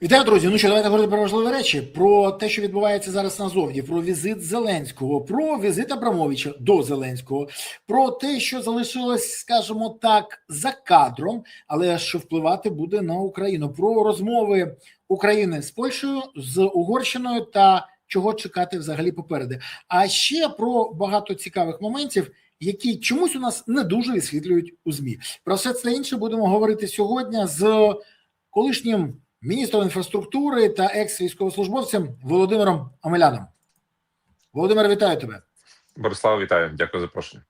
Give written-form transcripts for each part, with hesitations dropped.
Вітаю, друзі. Ну що, давайте говорити про важливі речі, про те, що відбувається зараз назовні, про візит Зеленського, про візит Абрамовича до Зеленського, про те, що залишилось, скажімо так, за кадром, але що впливати буде на Україну, про розмови України з Польщею, з Угорщиною та чого чекати взагалі попереду. А ще про багато цікавих моментів, які чомусь у нас не дуже висвітлюють у ЗМІ. Про все це інше будемо говорити сьогодні з колишнім міністром інфраструктури та екс-військовослужбовцем Володимиром Омеляном. Володимир, вітаю тебе. Борислав, вітаю. Дякую за запрошення.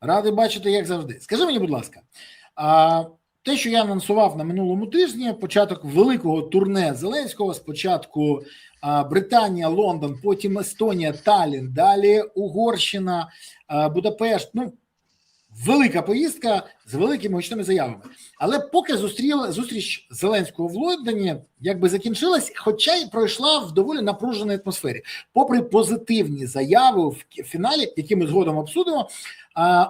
Радий бачити, як завжди. Скажи мені, будь ласка, те, що я анонсував на минулому тижні, початок великого турне Зеленського, спочатку Британія, Лондон, потім Естонія, Таллін, далі Угорщина, Будапешт, велика поїздка з великими гучними заявами. Але поки зустріч Зеленського в Лондоні якби закінчилась, хоча й пройшла в доволі напруженій атмосфері. Попри позитивні заяви в фіналі, які ми згодом обсудимо,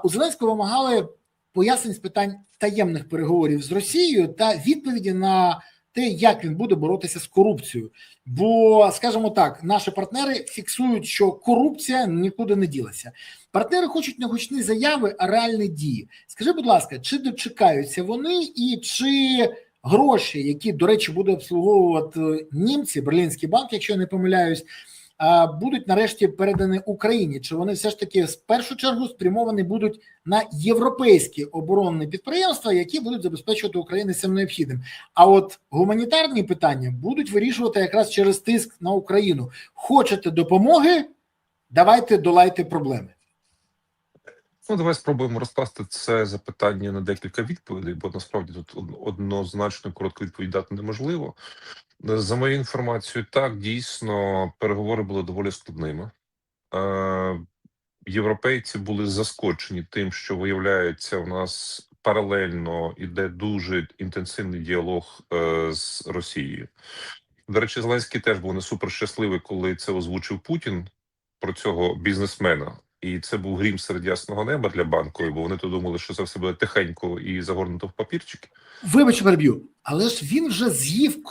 у Зеленського вимагали пояснень з питань таємних переговорів з Росією та відповіді на те, як він буде боротися з корупцією. Бо, скажімо так, наші партнери фіксують, що корупція нікуди не ділася. Партнери хочуть не гучні заяви, а реальні дії. Скажи, будь ласка, чи дочекаються вони і чи гроші, які, до речі, буде обслуговувати німці, Берлінський банк, якщо я не помиляюсь, будуть нарешті передані Україні? Чи вони все ж таки в першу чергу спрямовані будуть на європейські оборонні підприємства, які будуть забезпечувати Україну всім необхідним? А от гуманітарні питання будуть вирішувати якраз через тиск на Україну. Хочете допомоги? Давайте долайте проблеми. Давай спробуємо розкласти це запитання на декілька відповідей, бо насправді тут однозначно коротко відповідь дати неможливо. За моєю інформацією, так, дійсно, переговори були доволі складними. Європейці були заскочені тим, що, виявляється, у нас паралельно іде дуже інтенсивний діалог з Росією. До речі, Зеленський теж був не супер щасливий, коли це озвучив Путін, про цього бізнесмена. І це був грім серед ясного неба для Банкової, бо вони то думали, що це все буде тихенько і загорнуто в папірчики. Вибач, переб'ю, але ж він вже з'їв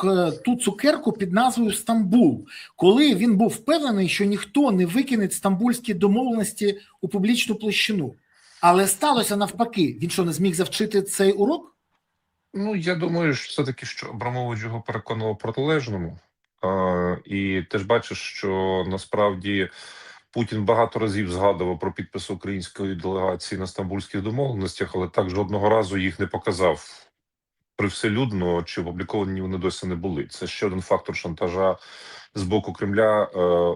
ту цукерку під назвою Стамбул, коли він був впевнений, що ніхто не викине стамбульські домовленості у публічну площину. Але сталося навпаки. Він що, не зміг завчити цей урок? Я думаю, що все-таки, що Абрамович його переконував протилежному. І ти ж бачиш, що насправді Путін багато разів згадував про підпис української делегації на стамбульських домовленостях, але так жодного разу їх не показав привселюдно, чи опубліковані вони досі не були. Це ще один фактор шантажа з боку Кремля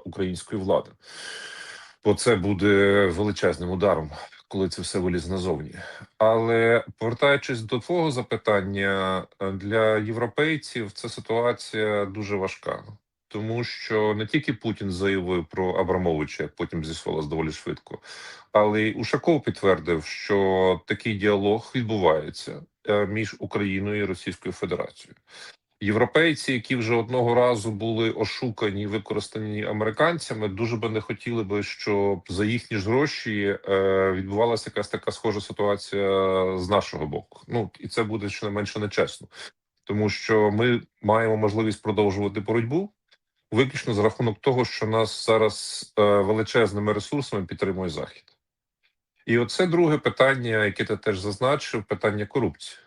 української влади. Бо це буде величезним ударом, коли це все вилізе назовні. Але повертаючись до твого запитання, для європейців ця ситуація дуже важка. Тому що не тільки Путін заявив про Абрамовича, як потім з'ясувалося доволі швидко, але й Ушаков підтвердив, що такий діалог відбувається між Україною і Російською Федерацією. Європейці, які вже одного разу були ошукані і використані американцями, дуже би не хотіли би, щоб за їхні ж гроші відбувалася якась така схожа ситуація з нашого боку. І це буде щонайменше нечесно. Тому що ми маємо можливість продовжувати боротьбу виключно за рахунок того, що нас зараз величезними ресурсами підтримує Захід. І оце друге питання, яке ти теж зазначив, питання корупції.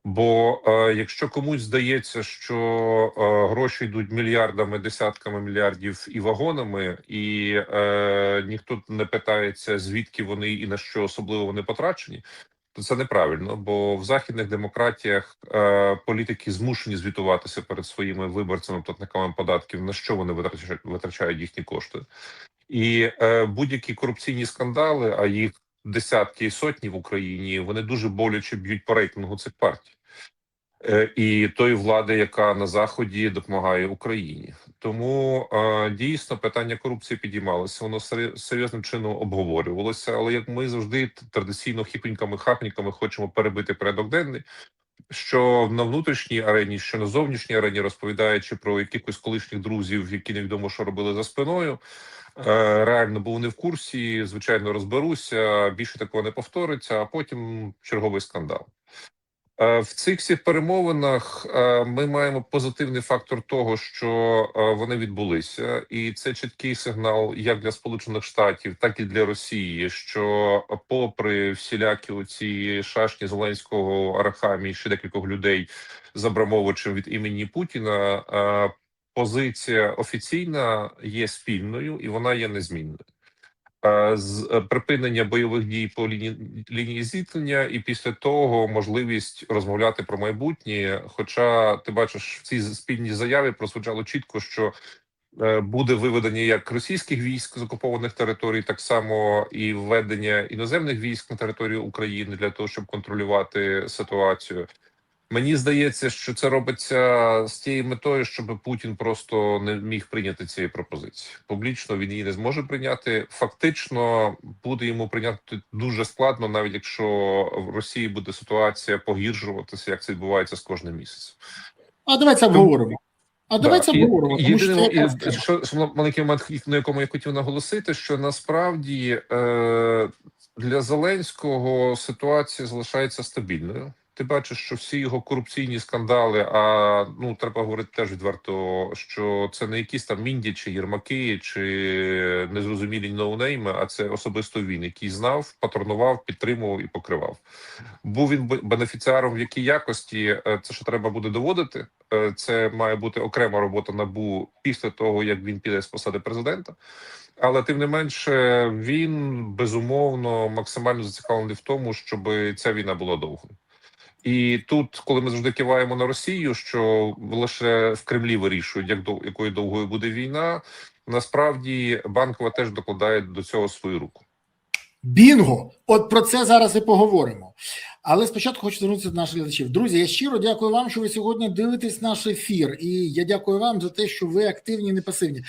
Бо якщо комусь здається, що гроші йдуть мільярдами, десятками мільярдів і вагонами, і ніхто не питається, звідки вони і на що особливо вони потрачені, то це неправильно, бо в західних демократіях політики змушені звітуватися перед своїми виборцями, платниками податків, на що вони витрачають їхні кошти. І будь-які корупційні скандали, а їх десятки і сотні в Україні, вони дуже боляче б'ють по рейтингу цих партій. І тої влади, яка на Заході допомагає Україні. Тому дійсно питання корупції підіймалося, воно серйозним чином обговорювалося, але як ми завжди традиційно хіпеньками-хапеньками хочемо перебити порядок денний, що на внутрішній арені, що на зовнішній арені, розповідаючи про якихось колишніх друзів, які невідомо що робили за спиною, реально був не в курсі, звичайно розберуся, більше такого не повториться, а потім черговий скандал. В цих всіх перемовинах ми маємо позитивний фактор того, що вони відбулися, і це чіткий сигнал як для Сполучених Штатів, так і для Росії, що попри всілякі оці шашні Зеленського, Арахамі і ще декількох людей з Абрамовичем від імені Путіна, позиція офіційна є спільною і вона є незмінною. З припинення бойових дій по лінії зіткнення, і після того можливість розмовляти про майбутнє. Хоча ти бачиш, в цій спільній заяві прозвучало чітко, що буде виведення як російських військ з окупованих територій, так само і введення іноземних військ на територію України для того, щоб контролювати ситуацію. Мені здається, що це робиться з тією метою, щоб Путін просто не міг прийняти цієї пропозиції. Публічно він її не зможе прийняти. Фактично буде йому прийняти дуже складно, навіть якщо в Росії буде ситуація погіршуватися, як це відбувається з кожним місяцем. А давайте обговоримо. Тому що це єдине, що маленький момент, на якому я хотів наголосити, що насправді для Зеленського ситуація залишається стабільною. Ти бачиш, що всі його корупційні скандали, треба говорити теж відверто, що це не якісь там Мінді чи Єрмаки, чи незрозумілі ноунейми, а це особисто він, який знав, патронував, підтримував і покривав. Був він бенефіціаром в якій якості, це ще треба буде доводити. Це має бути окрема робота НАБУ після того, як він піде з посади президента. Але тим не менше, він безумовно максимально зацікавлений в тому, щоб ця війна була довгою. І тут, коли ми завжди киваємо на Росію, що лише в Кремлі вирішують, якою довгою буде війна, насправді Банкова теж докладає до цього свою руку. Бінго! От про це зараз і поговоримо. Але спочатку хочу звернутися до наших глядачів. Друзі, я щиро дякую вам, що ви сьогодні дивитесь наш ефір. І я дякую вам за те, що ви активні і не пасивні.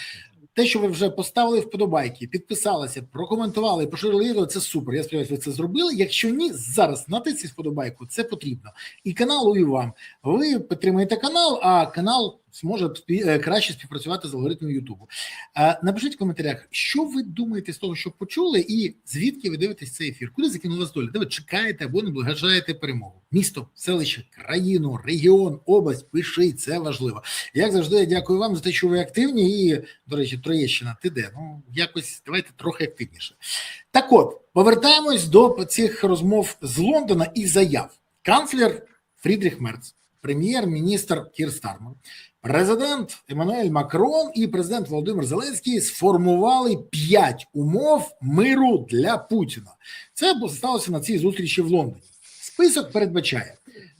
Те, що ви вже поставили вподобайки, підписалися, прокоментували, поширили відео, це супер. Я сподіваюся, ви це зробили. Якщо ні, зараз натисніть вподобайку, це потрібно. І каналу, і вам. Ви підтримуєте канал, а канал зможе краще співпрацювати з алгоритмом Ютубу. Напишіть в коментарях, що ви думаєте з того, що почули, і звідки ви дивитесь цей ефір. Куди закинула доля? Де ви чекаєте або наближаєте перемогу? Місто, селище, країну, регіон, область, пишіть, це важливо. Як завжди, я дякую вам за те, що ви активні. І, до речі, Троєщина, ти де? Якось давайте трохи активніше. Так от, повертаємось до цих розмов з Лондона і заяв. Канцлер Фрідріх Мерц, прем'єр-міністр Кір Стармер, президент Еммануель Макрон і президент Володимир Зеленський сформували 5 умов миру для Путіна. Це сталося на цій зустрічі в Лондоні. Список передбачає: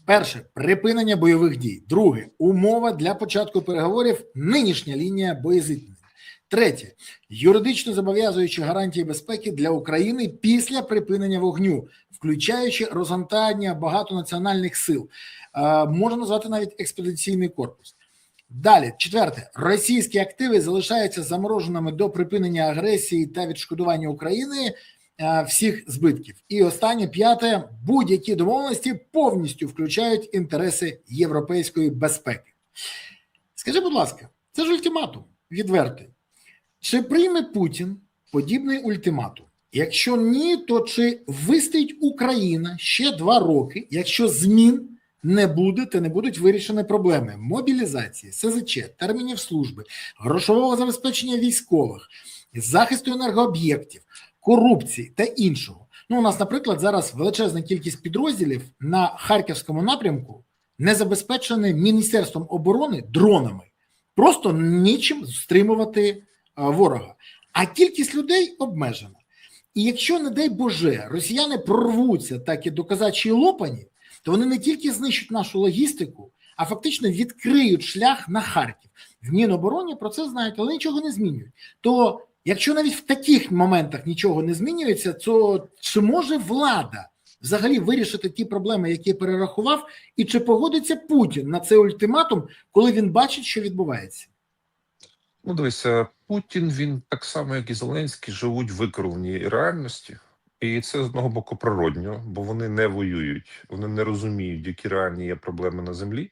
перше – припинення бойових дій. Друге – умова для початку переговорів – нинішня лінія боєзіткнення. Третє – юридично зобов'язуючі гарантії безпеки для України після припинення вогню, включаючи розгортання багатонаціональних сил. Можна назвати навіть експедиційний корпус. Далі, четверте, російські активи залишаються замороженими до припинення агресії та відшкодування України всіх збитків. І останнє, п'яте, будь-які домовленості повністю включають інтереси європейської безпеки. Скажи, будь ласка, це ж ультиматум відвертий. Чи прийме Путін подібний ультиматум? Якщо ні, то чи вистоїть Україна ще 2 роки, якщо змін не буде, то не будуть вирішені проблеми мобілізації, СЗЧ, термінів служби, грошового забезпечення військових, захисту енергооб'єктів, корупції та іншого. У нас, наприклад, зараз величезна кількість підрозділів на Харківському напрямку не забезпечені Міністерством оборони дронами. Просто нічим стримувати ворога. А кількість людей обмежена. І якщо, не дай Боже, росіяни прорвуться так і до Казачої Лопані, то вони не тільки знищать нашу логістику, а фактично відкриють шлях на Харків. В Мінобороні про це знають, але нічого не змінюють. То якщо навіть в таких моментах нічого не змінюється, то чи може влада взагалі вирішити ті проблеми, які я перерахував, і чи погодиться Путін на цей ультиматум, коли він бачить, що відбувається? Дивися, Путін, він так само, як і Зеленський, живуть в викривленій реальності. І це, з одного боку, природньо, бо вони не воюють, вони не розуміють, які реальні є проблеми на землі.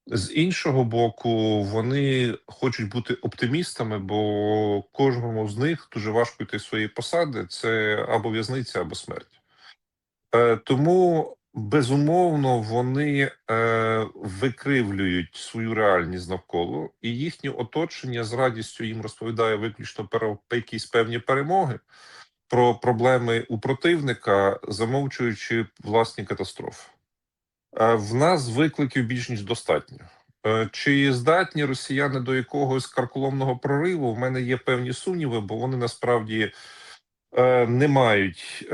З іншого боку, вони хочуть бути оптимістами, бо кожному з них дуже важко йти з своєї посади, це або в'язниця, або смерть. Тому Безумовно, вони викривлюють свою реальність навколо, і їхнє оточення з радістю їм розповідає виключно про якісь певні перемоги, про проблеми у противника, замовчуючи власні катастрофи. В нас викликів більш ніж достатньо. Чи здатні росіяни до якогось карколомного прориву? В мене є певні сумніви, бо вони насправді не мають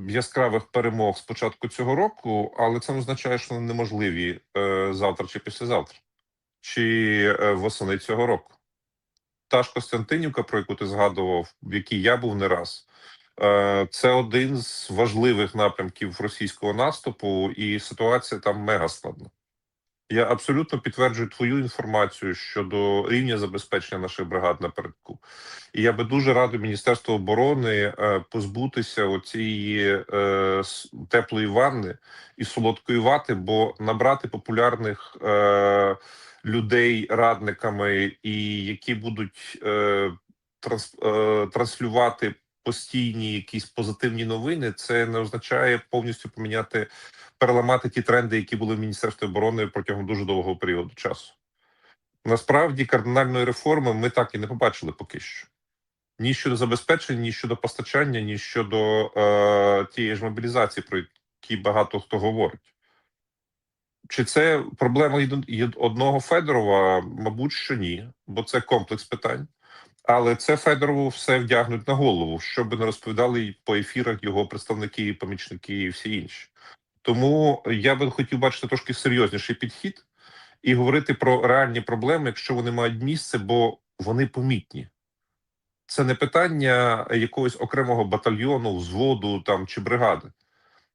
яскравих перемог з початку цього року, але це не означає, що вони неможливі завтра чи післязавтра, чи восени цього року. Та ж Костянтинівка, про яку ти згадував, в якій я був не раз, це один з важливих напрямків російського наступу, і ситуація там мега складна. Я абсолютно підтверджую твою інформацію щодо рівня забезпечення наших бригад напередку. І я би дуже радив Міністерству оборони позбутися оцієї теплої ванни і солодкої вати, бо набрати популярних людей радниками, і які будуть транслювати постійні якісь позитивні новини, це не означає повністю переламати ті тренди, які були в Міністерстві оборони протягом дуже довгого періоду часу. Насправді, кардинальної реформи ми так і не побачили поки що. Ні щодо забезпечення, ні щодо постачання, ні щодо тієї ж мобілізації, про які багато хто говорить. Чи це проблема одного Федорова? Мабуть, що ні, бо це комплекс питань. Але це Федорову все вдягнуть на голову, щоб не розповідали по ефірах його представники, помічники і всі інші. Тому я би хотів бачити трошки серйозніший підхід і говорити про реальні проблеми, якщо вони мають місце, бо вони помітні. Це не питання якогось окремого батальйону, взводу там чи бригади.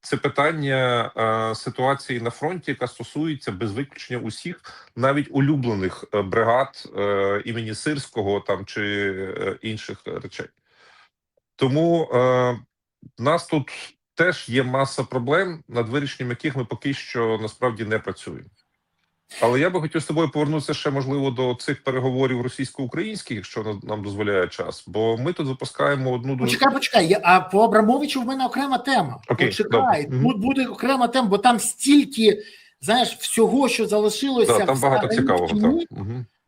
Це питання ситуації на фронті, яка стосується без виключення усіх, навіть улюблених бригад імені Сирського там чи інших речей. Тому в нас тут теж є маса проблем, над вирішенням яких ми поки що насправді не працюємо. Але я би хотів з тобою повернутися ще, можливо, до цих переговорів російсько-українських, якщо нам дозволяє час, бо ми тут запускаємо одну дуже... Почекай, а по Абрамовичу в мене окрема тема. Окей, почекай, тут буде окрема тема, бо там стільки, знаєш, всього, що залишилося. Да, там багато цікавого. Так.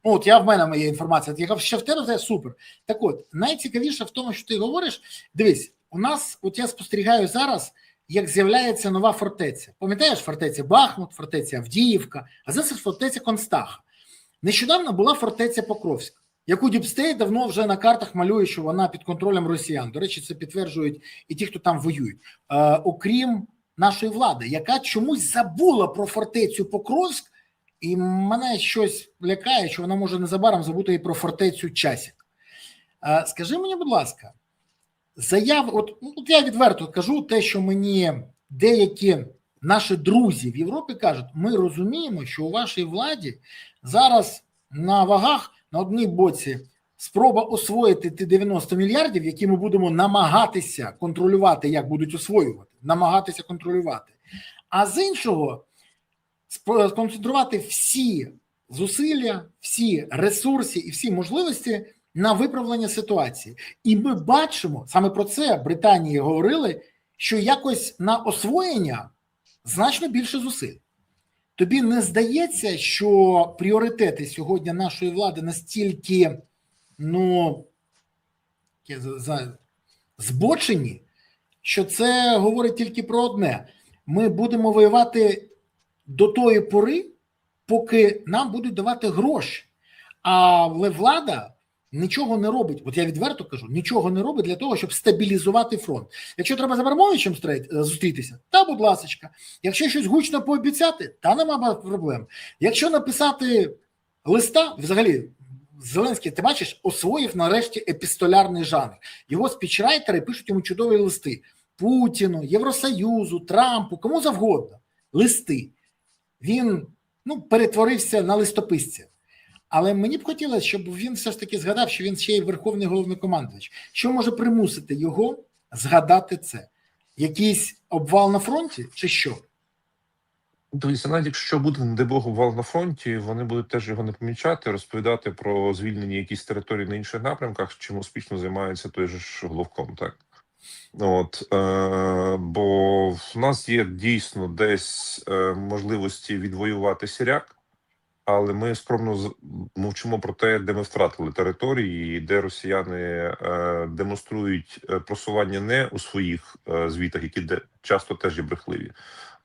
От, в мене є інформація, яка ще в тебе, це супер. Так от, найцікавіше в тому, що ти говориш, дивись, у нас, от я спостерігаю зараз, як з'являється нова фортеця. Пам'ятаєш, фортеця Бахмут, фортеця Авдіївка, а зараз фортеця Констаха. Нещодавно була фортеця Покровська, яку Діпстейт давно вже на картах малює, що вона під контролем росіян. До речі, це підтверджують і ті, хто там воюють. Окрім нашої влади, яка чомусь забула про фортецю Покровськ, і мене щось лякає, що вона може незабаром забути і про фортецю Часів. Скажи мені, будь ласка, от я відверто кажу те, що мені деякі наші друзі в Європі кажуть, ми розуміємо, що у вашій владі зараз на вагах на одній боці спроба освоїти ті 90 мільярдів, які ми будемо намагатися контролювати, як будуть освоювати, намагатися контролювати. А з іншого, сконцентрувати всі зусилля, всі ресурси і всі можливості на виправлення ситуації. І ми бачимо, саме про це Британії говорили, що якось на освоєння значно більше зусиль. Тобі не здається, що пріоритети сьогодні нашої влади настільки, збочені, що це говорить тільки про одне. Ми будемо воювати до тої пори, поки нам будуть давати гроші. Але влада нічого не робить, от я відверто кажу, нічого не робить для того, щоб стабілізувати фронт. Якщо треба з Абрамовичем зустрітися, та будь ласочка. Якщо щось гучно пообіцяти, та нема проблем. Якщо написати листа, взагалі, Зеленський, ти бачиш, освоїв нарешті епістолярний жанр. Його спічрайтери пишуть йому чудові листи. Путіну, Євросоюзу, Трампу, кому завгодно. Листи. Він, перетворився на листописця. Але мені б хотілося, щоб він все ж таки згадав, що він ще й верховний головнокомандувач. Що може примусити його згадати це? Якийсь обвал на фронті чи що? Дивіться, навіть якщо буде, не дай Бог, обвал на фронті, вони будуть теж його не помічати, розповідати про звільнені якісь території на інших напрямках, чим успішно займається той же ж Головком, так? Бо в нас є дійсно десь можливості відвоювати Сіряк, але ми скромно мовчимо про те, де ми втратили території, і де росіяни демонструють просування не у своїх звітах, які часто теж є брехливі,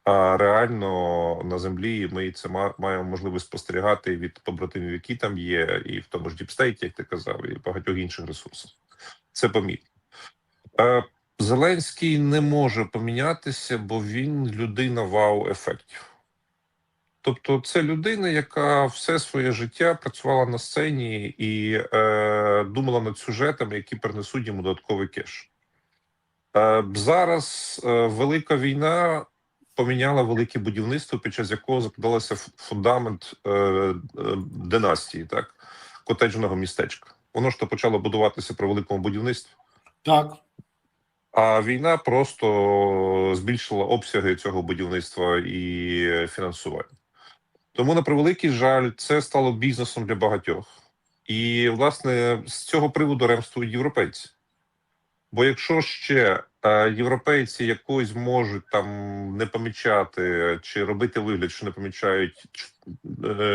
а реально на землі ми це маємо можливість спостерігати від побратимів, які там є, і в тому ж Діпстейті, як ти казав, і багатьох інших ресурсів. Це помітно. Зеленський не може помінятися, бо він людина вау-ефектів. Тобто це людина, яка все своє життя працювала на сцені і думала над сюжетами, які принесуть йому додатковий кеш. Зараз велика війна поміняла велике будівництво, під час якого закладалося фундамент династії, так, котеджного містечка. Воно ж то почало будуватися при великому будівництві. Так. А війна просто збільшила обсяги цього будівництва і фінансування. Тому, на превеликий жаль, це стало бізнесом для багатьох. І, власне, з цього приводу ремствують європейці. Бо якщо ще європейці якось можуть там не помічати чи робити вигляд, що не помічають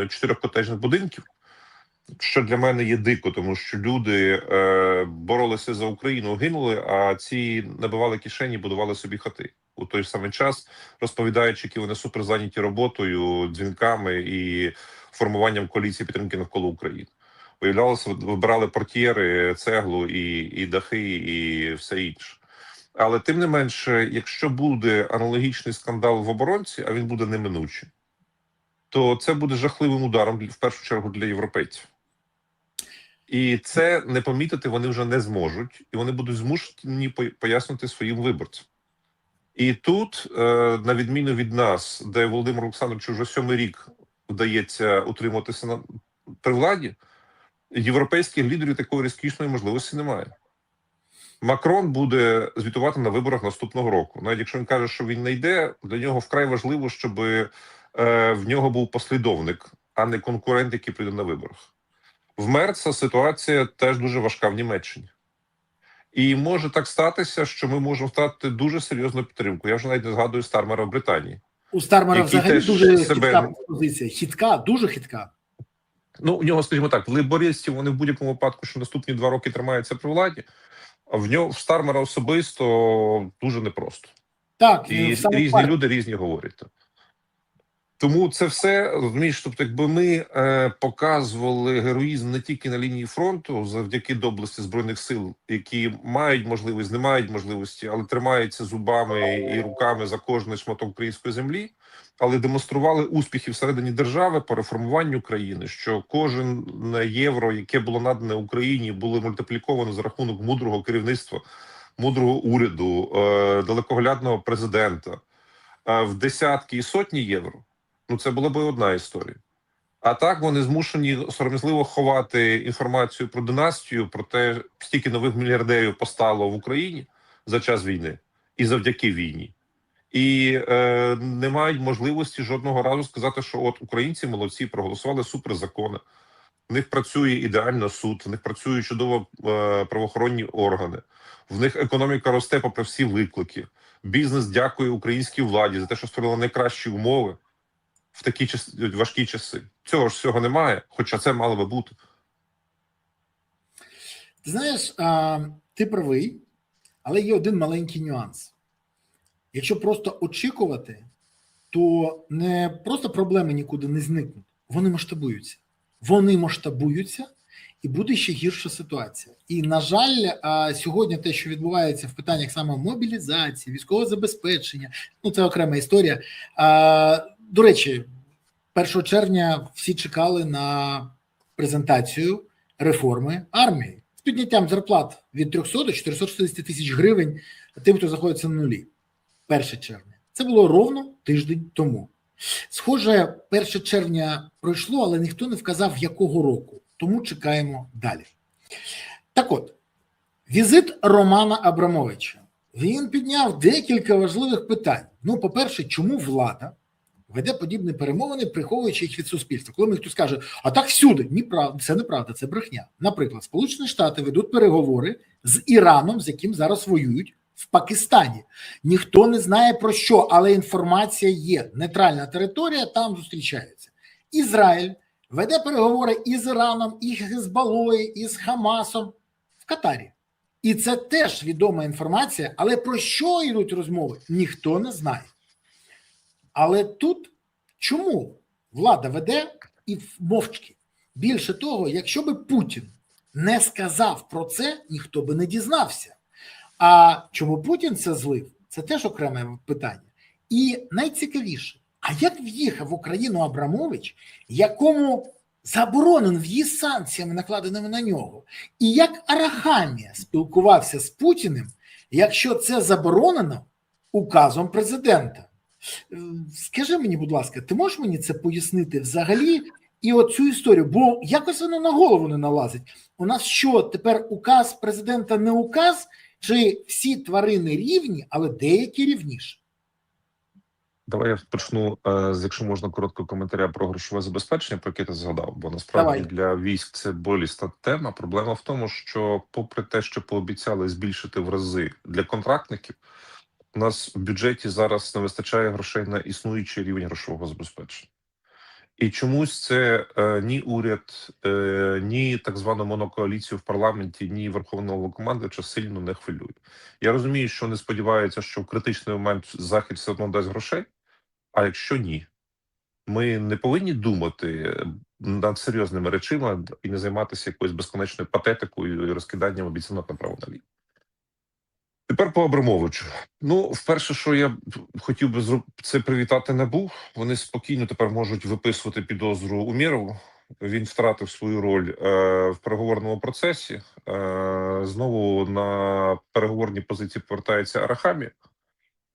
4 котеджних будинків, що для мене є дико, тому що люди боролися за Україну, гинули, а ці набивали кишені, будували собі хати. У той самий час, розповідаючи, які вони суперзайняті роботою, дзвінками і формуванням коаліції підтримки навколо України. Виявлялося, вибирали портьєри, цеглу і дахи, і все інше. Але тим не менше, якщо буде аналогічний скандал в оборонці, а він буде неминучий, то це буде жахливим ударом, в першу чергу, для європейців. І це не помітити вони вже не зможуть, і вони будуть змушені пояснити своїм виборцям. І тут, на відміну від нас, де Володимиру Олександровичу вже 7-й рік вдається утримуватися при владі, європейських лідерів такої розкішної можливості немає. Макрон буде звітувати на виборах наступного року. Навіть якщо він каже, що він не йде, для нього вкрай важливо, щоб в нього був послідовник, а не конкурент, який прийде на виборах. В Мерца ситуація теж дуже важка в Німеччині. І може так статися, що ми можемо втратити дуже серйозну підтримку. Я вже навіть не згадую Стармера в Британії. У Стармера взагалі дуже хитка позиція. Хитка, дуже хитка. Ну, у нього, скажімо так, в лейбористів вони в будь-якому випадку, що наступні 2 роки тримаються при владі, а в Стармера особисто дуже непросто. Так, і різні люди різні говорять. Тому це все, розумієш, тобто, якби ми показували героїзм не тільки на лінії фронту завдяки доблесті Збройних сил, які мають можливість, не мають можливості, але тримаються зубами і руками за кожний шматок української землі, але демонстрували успіхи всередині держави по реформуванню країни, що кожен євро, яке було надане Україні, було мультипліковано за рахунок мудрого керівництва, мудрого уряду, далекоглядного президента в десятки і сотні євро. Ну, це була б одна історія. А так вони змушені сором'язливо ховати інформацію про династію, про те, скільки нових мільярдерів постало в Україні за час війни і завдяки війні. І не мають можливості жодного разу сказати, що от українці молодці, проголосували суперзакони, в них працює ідеально суд, в них працюють чудово правоохоронні органи, в них економіка росте попри всі виклики. Бізнес дякує українській владі за те, що створила найкращі умови в такі важкі часи. Цього ж всього немає, хоча це мало би бути. Ти знаєш, ти правий, але є один маленький нюанс. Якщо просто очікувати, то не просто проблеми нікуди не зникнуть, вони масштабуються. Вони масштабуються, і буде ще гірша ситуація. І, на жаль, сьогодні те, що відбувається в питаннях саме мобілізації, військового забезпечення, ну це окрема історія. До речі, 1 червня всі чекали на презентацію реформи армії з підняттям зарплат від 300 до 460 тисяч гривень тим, хто знаходиться на нулі. 1 червня. Це було ровно тиждень тому. Схоже, 1 червня пройшло, але ніхто не вказав, якого року. Тому чекаємо далі. Так от, візит Романа Абрамовича. Він підняв декілька важливих питань. Ну, по-перше, чому влада веде подібні перемовини, приховуючи їх від суспільства? Коли мені хтось каже, а так всюди. Це неправда, це брехня. Наприклад, Сполучені Штати ведуть переговори з Іраном, з яким зараз воюють в Пакистані. Ніхто не знає про що, але інформація є. Нейтральна територія, там зустрічаються. Ізраїль веде переговори із Іраном, і Хезболлою, і з Хамасом в Катарі. І це теж відома інформація, але про що йдуть розмови, ніхто не знає. Але тут чому влада веде і мовчки? Більше того, якщо би Путін не сказав про це, ніхто би не дізнався. А чому Путін це злив? Це теж окреме питання. І найцікавіше, а як в'їхав в Україну Абрамович, якому заборонен в'їзд санкціями, накладеними на нього? І як Арахамія спілкувався з Путіним, якщо це заборонено указом президента? Скажи мені, будь ласка, ти можеш мені це пояснити взагалі і оцю історію? Бо якось воно на голову не налазить. У нас що, тепер указ президента не указ, чи всі тварини рівні, але деякі рівніші? Давай я почну, якщо можна, короткого коментаря про грошове забезпечення, про яке ти згадав, бо насправді Давай. для військ це болісна тема. Проблема в тому, що попри те, що пообіцяли збільшити в рази для контрактників, у нас в бюджеті зараз не вистачає грошей на існуючий рівень грошового забезпечення. І чомусь це ні уряд, ні так звану монокоаліцію в парламенті, ні Верховного Головнокомандувача сильно не хвилює. Я розумію, що вони сподіваються, що в критичний момент Захід все одно дасть грошей, а якщо ні, ми не повинні думати над серйозними речами і не займатися якоюсь безконечною патетикою і розкиданням обіцянок направо наліво. Тепер по Абрамовичу. Ну, вперше, що я хотів би це привітати НАБУ. Вони спокійно тепер можуть виписувати підозру Умєрову. Він втратив свою роль в переговорному процесі. Знову на переговорні позиції повертається Арахамія.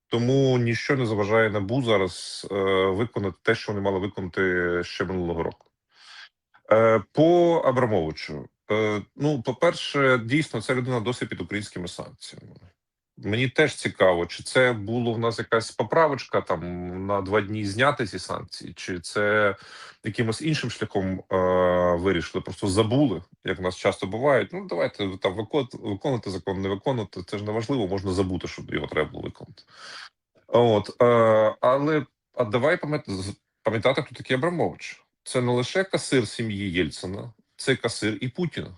Тому ніщо не заважає НАБУ зараз виконати те, що вони мали виконати ще минулого року. По Абрамовичу. Ну, по-перше, дійсно, ця людина досі під українськими санкціями. Мені теж цікаво, чи це було в нас якась поправочка там на 2 дні зняти ці санкції, чи це якимось іншим шляхом вирішили, просто забули, як в нас часто буває. Ну, давайте там виконувати закон, не виконувати, це ж не важливо, можна забути, що його треба було виконати. От, але давай пам'ятати, хто такий Абрамович. Це не лише касир сім'ї Єльцина, це касир і Путіна.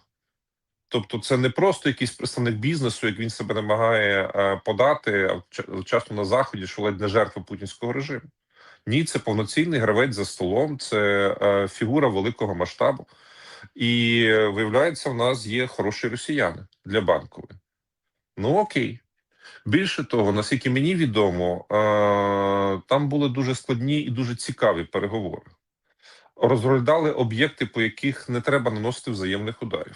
Тобто це не просто якийсь представник бізнесу, як він себе намагає подати, часто на Заході, що ледь не жертва путінського режиму. Ні, це повноцінний гравець за столом, це фігура великого масштабу. І, виявляється, в нас є хороші росіяни для Банкової. Ну окей. Більше того, наскільки мені відомо, там були дуже складні і дуже цікаві переговори. Розглядали об'єкти, по яких не треба наносити взаємних ударів.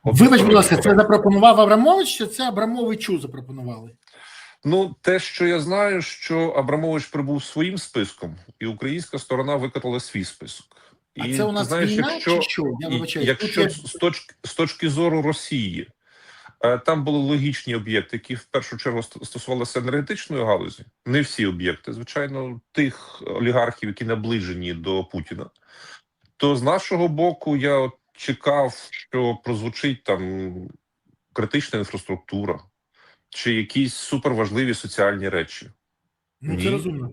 Вибач, будь ласка, це запропонував Абрамович, чи це Абрамовичу запропонували? Ну, те, що я знаю, що Абрамович прибув своїм списком, і українська сторона викатала свій список. А і це у нас знаєш, війна, чи що? Я вибачаю. Якщо з точки зору Росії, там були логічні об'єкти, які в першу чергу стосувалися енергетичної галузі. Не всі об'єкти, звичайно, тих олігархів, які наближені до Путіна. То з нашого боку я чекав, що прозвучить там критична інфраструктура чи якісь суперважливі соціальні речі. Ну, це розумно.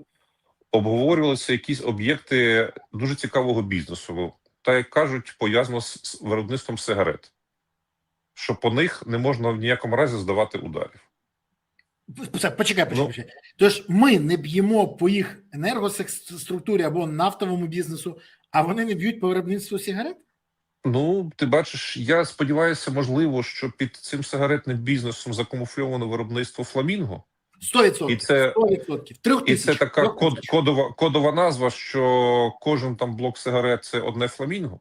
Обговорювалися якісь об'єкти дуже цікавого бізнесу, та, як кажуть, пов'язано з виробництвом сигарет, що по них не можна в ніякому разі здавати ударів. Почекай. Тож ми не б'ємо по їх енергоструктурі або нафтовому бізнесу, а вони не б'ють по виробництву сигарет? Ну, ти бачиш, я сподіваюся, можливо, що під цим сигаретним бізнесом закамуфльовано виробництво фламінго. 100%. І це 100%. 3000. І це така кодова назва, що кожен там блок сигарет – це одне фламінго.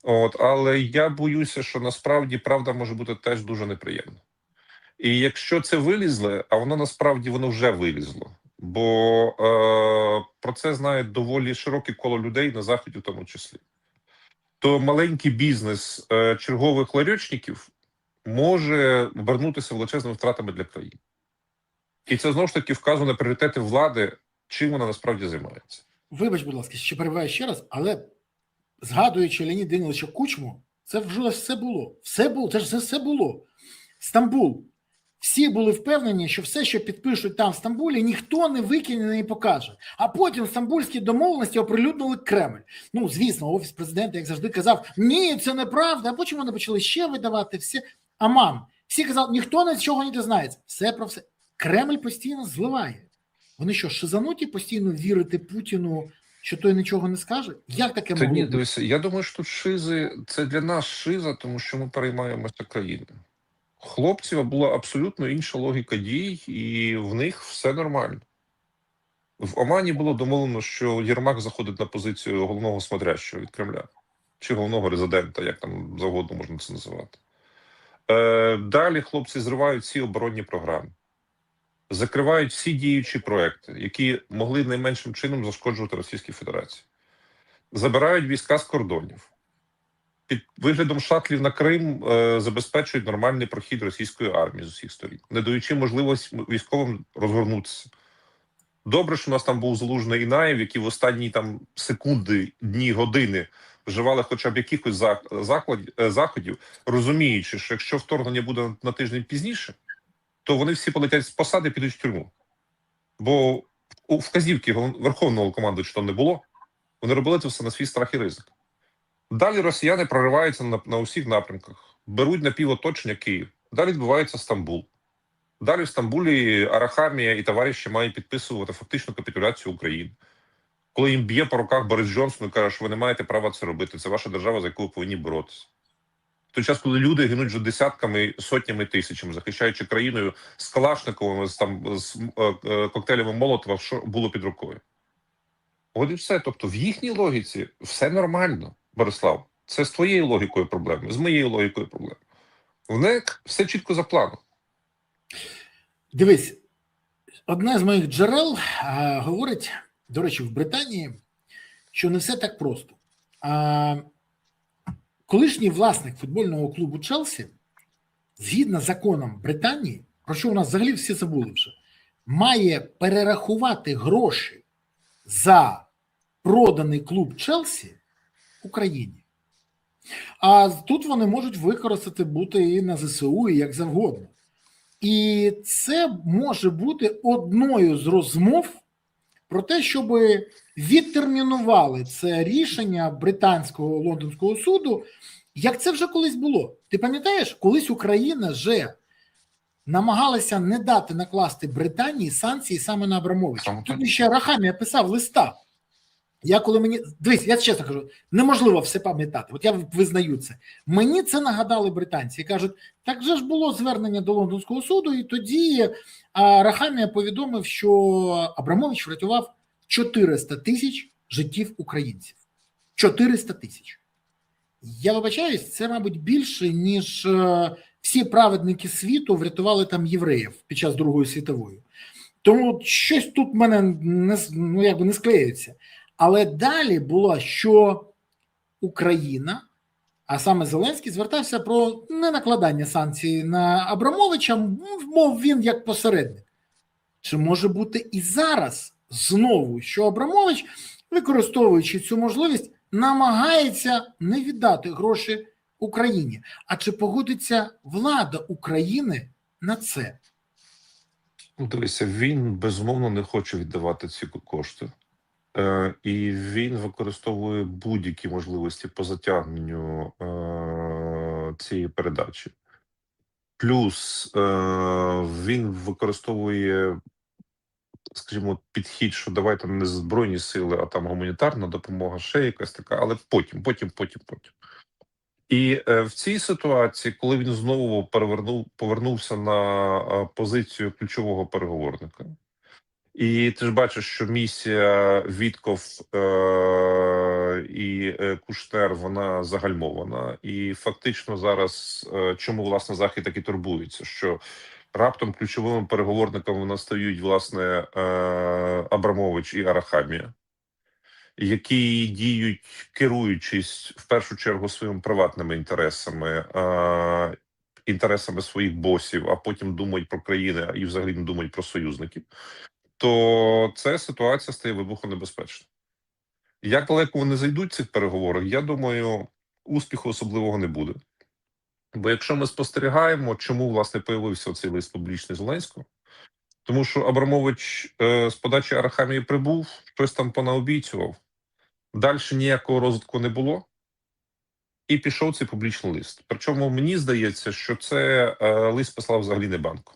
От, але я боюся, що насправді правда може бути теж дуже неприємна. І якщо це вилізло, а воно насправді воно вже вилізло, бо про це знає доволі широке коло людей на Заході в тому числі, то маленький бізнес чергових ларьочників може вернутися величезними втратами для країни. І це, знову ж таки, вказує на пріоритети влади, чим вона насправді займається. Вибач, будь ласка, що перебиваю ще раз, але згадуючи Леоніда Даниловича Кучму, це вже все було. Все було, це ж все було. Стамбул. Всі були впевнені, що все, що підпишуть там в Стамбулі, ніхто не викине, не покаже. А потім стамбульські домовленості оприлюднили Кремль. Ну, звісно, Офіс президента, як завжди, казав, ні, це неправда, а потім вони почали ще видавати все. Аман. Всі казали, ніхто нічого не дізнається. Все про все. Кремль постійно зливає. Вони що, шизануті постійно вірити Путіну, що той нічого не скаже? Як таке Та могло ні, бути? дивися, я думаю, що тут шизи, це для нас шиза, тому що ми переймаємося країною. Хлопців була абсолютно інша логіка дій, і в них все нормально. В Омані було домовлено, що Єрмак заходить на позицію головного смотрящого від Кремля, чи головного резидента, як там завгодно можна це називати. Далі хлопці зривають всі оборонні програми, закривають всі діючі проекти, які могли найменшим чином зашкоджувати Російській Федерації. Забирають війська з кордонів. Під виглядом шатлів на Крим забезпечують нормальний прохід російської армії з усіх сторін, не даючи можливості військовим розгорнутися. Добре, що у нас там був Залужний і Наєв, які в останні там секунди, дні, години вживали хоча б якихось заходів, розуміючи, що якщо вторгнення буде на тиждень пізніше, то вони всі полетять з посади і підуть в тюрму. Бо у вказівки Верховного командувача не було, вони робили це все на свій страх і ризик. Далі росіяни прориваються на усіх напрямках, беруть напівоточення Київ. Далі відбувається Стамбул. Далі в Стамбулі Арахамія і товариші мають підписувати фактичну капітуляцію України. Коли їм б'є по руках Борис Джонсон і каже, що ви не маєте права це робити, це ваша держава, за яку ви повинні боротися. В той час, коли люди гинуть вже десятками, сотнями, тисячами, захищаючи країною з Калашниковими, з коктейлями Молотова, що було під рукою. От і все. Тобто в їхній логіці все нормально, Борислав. Це з твоєю логікою проблеми, з моєю логікою проблеми. В них все чітко за планом. Дивись, одне з моїх джерел говорить, до речі, в Британії, що не все так просто. Колишній власник футбольного клубу Челсі, згідно з законом Британії, про що у нас взагалі всі забули вже, має перерахувати гроші за проданий клуб Челсі Україні. А тут вони можуть використати бути і на ЗСУ, і як завгодно. І це може бути одною з розмов про те, щоб відтермінували це рішення британського лондонського суду, як це вже колись було. Ти пам'ятаєш, колись Україна вже намагалася не дати накласти Британії санкції саме на Абрамовича. Тут ще Рахамія писав листа. Дивись, я чесно кажу, неможливо все пам'ятати. От я визнаю це. Мені це нагадали британці. Кажуть, так же ж було звернення до Лондонського суду, і тоді Рахамія повідомив, що Абрамович врятував 400 тисяч життів українців. 400 тисяч. Я вибачаюсь, це, мабуть, більше, ніж всі праведники світу врятували там євреїв під час Другої світової. Тому щось тут в мене не склеюється. Але далі було, що Україна, а саме Зеленський, звертався про ненакладання санкцій на Абрамовича, мов він як посередник. Чи може бути і зараз знову, що Абрамович, використовуючи цю можливість, намагається не віддати гроші Україні? А чи погодиться влада України на це? Дивися, він безумовно не хоче віддавати ці кошти. І він використовує будь-які можливості по затягненню цієї передачі. Плюс він використовує, скажімо, підхід, що давайте не збройні сили, а там гуманітарна допомога, ще якась така, але потім. І в цій ситуації, коли він знову повернувся на позицію ключового переговорника, і ти ж бачиш, що місія Вітков і Кушнер, вона загальмована. І фактично зараз, чому, власне, Захід так і турбується, що раптом ключовими переговорниками у нас стають, власне, Абрамович і Арахамія, які діють, керуючись, в першу чергу, своїми приватними інтересами, інтересами своїх босів, а потім думають про країни і взагалі не думають про союзників, то ця ситуація стає вибухонебезпечною. Як далеко вони зайдуть в цих переговорах, я думаю, успіху особливого не буде. Бо якщо ми спостерігаємо, чому, власне, появився цей лист публічний Зеленського, тому що Абрамович з подачі Арахамії прибув, щось там понаобіцював, далі ніякого розвитку не було, і пішов цей публічний лист. Причому мені здається, що це лист послав взагалі не банку.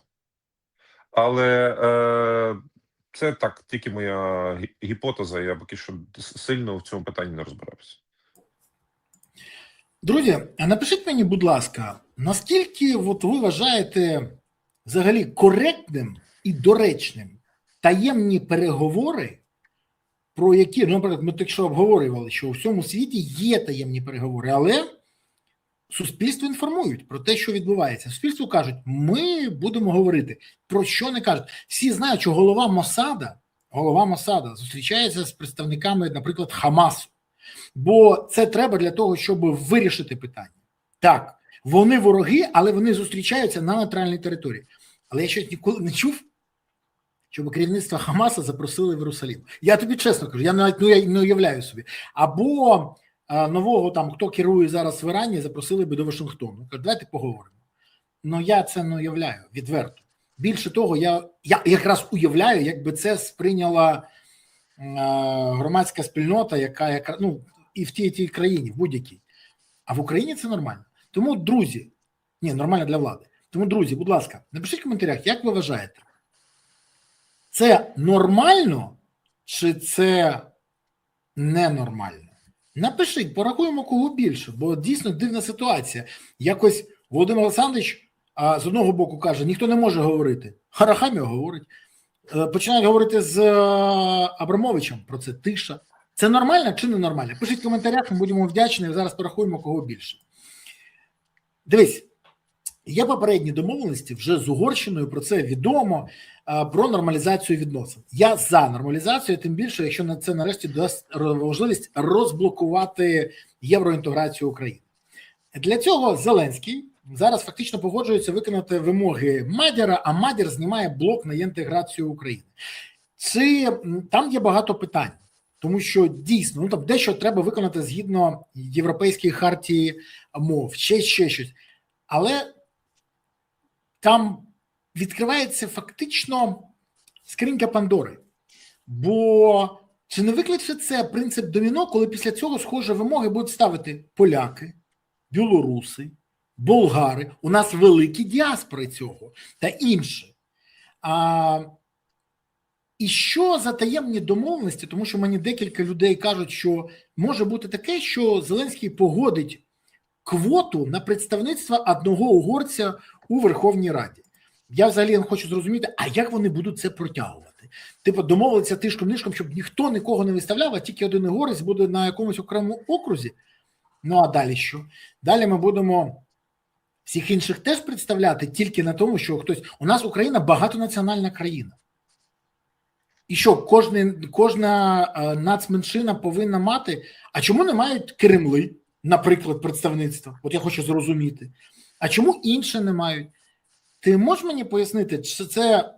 Але це так, тільки моя гіпотеза, я поки що сильно в цьому питанні не розбирався. Друзі, а напишіть мені, будь ласка, наскільки от ви вважаєте взагалі коректним і доречним таємні переговори, про які, ну, наприклад, ми тільки що обговорювали, що у всьому світі є таємні переговори, але суспільство інформують про те, що відбувається. Суспільству кажуть, ми будемо говорити, про що не кажуть. Всі знають, що голова Моссада зустрічається з представниками, наприклад, Хамасу. Бо це треба для того, щоб вирішити питання. Так, вони вороги, але вони зустрічаються на нейтральній території. Але я щось ніколи не чув, щоб керівництво Хамаса запросили в Єрусалим. Я тобі чесно кажу, я навіть не уявляю собі. Або нового там, хто керує зараз в Ірані, запросили би до Вашингтону. Кажуть, давайте поговоримо. Ну я це не уявляю відверто. Більше того, я якраз уявляю, якби це сприйняла громадська спільнота, яка ну, і в тій країні, в будь-якій. А в Україні це нормально. Тому, друзі, нормально для влади. Тому, друзі, будь ласка, напишіть в коментарях, як ви вважаєте, це нормально чи це ненормально? Напишіть, порахуємо кого більше, бо дійсно дивна ситуація. Якось Володимир Олександрович з одного боку каже, ніхто не може говорити. Арахамія говорить. Починають говорити з Абрамовичем про це, тиша. Це нормально чи не нормально? Пишіть в коментарях, ми будемо вдячні, зараз порахуємо кого більше. Дивись, є попередні домовленості вже з Угорщиною, про це відомо, про нормалізацію відносин. Я за нормалізацію, тим більше, якщо на це нарешті дасть можливість розблокувати євроінтеграцію України. Для цього Зеленський зараз фактично погоджується виконати вимоги Мадяра, а Мадяр знімає блок на євроінтеграцію України. Там є багато питань, тому що дійсно, там дещо треба виконати згідно Європейської хартії мов, ще щось. Але там відкривається фактично скринька Пандори. Бо чи не викличе це принцип доміно, коли після цього схожі вимоги будуть ставити поляки, білоруси, болгари, у нас великі діаспори цього та інше. І що за таємні домовленості, тому що мені декілька людей кажуть, що може бути таке, що Зеленський погодить квоту на представництво одного угорця у Верховній Раді. Я взагалі не хочу зрозуміти, а як вони будуть це протягувати? Типу домовитися тишком-нишком, щоб ніхто нікого не виставляв, а тільки один угорець буде на якомусь окремому окрузі? Ну а далі що? Далі ми будемо всіх інших теж представляти тільки на тому, що хтось... У нас Україна багатонаціональна країна. І що, кожна нацменшина повинна мати... А чому не мають Кремли, наприклад, представництва? От я хочу зрозуміти. А чому інші не мають? Ти можеш мені пояснити, чи це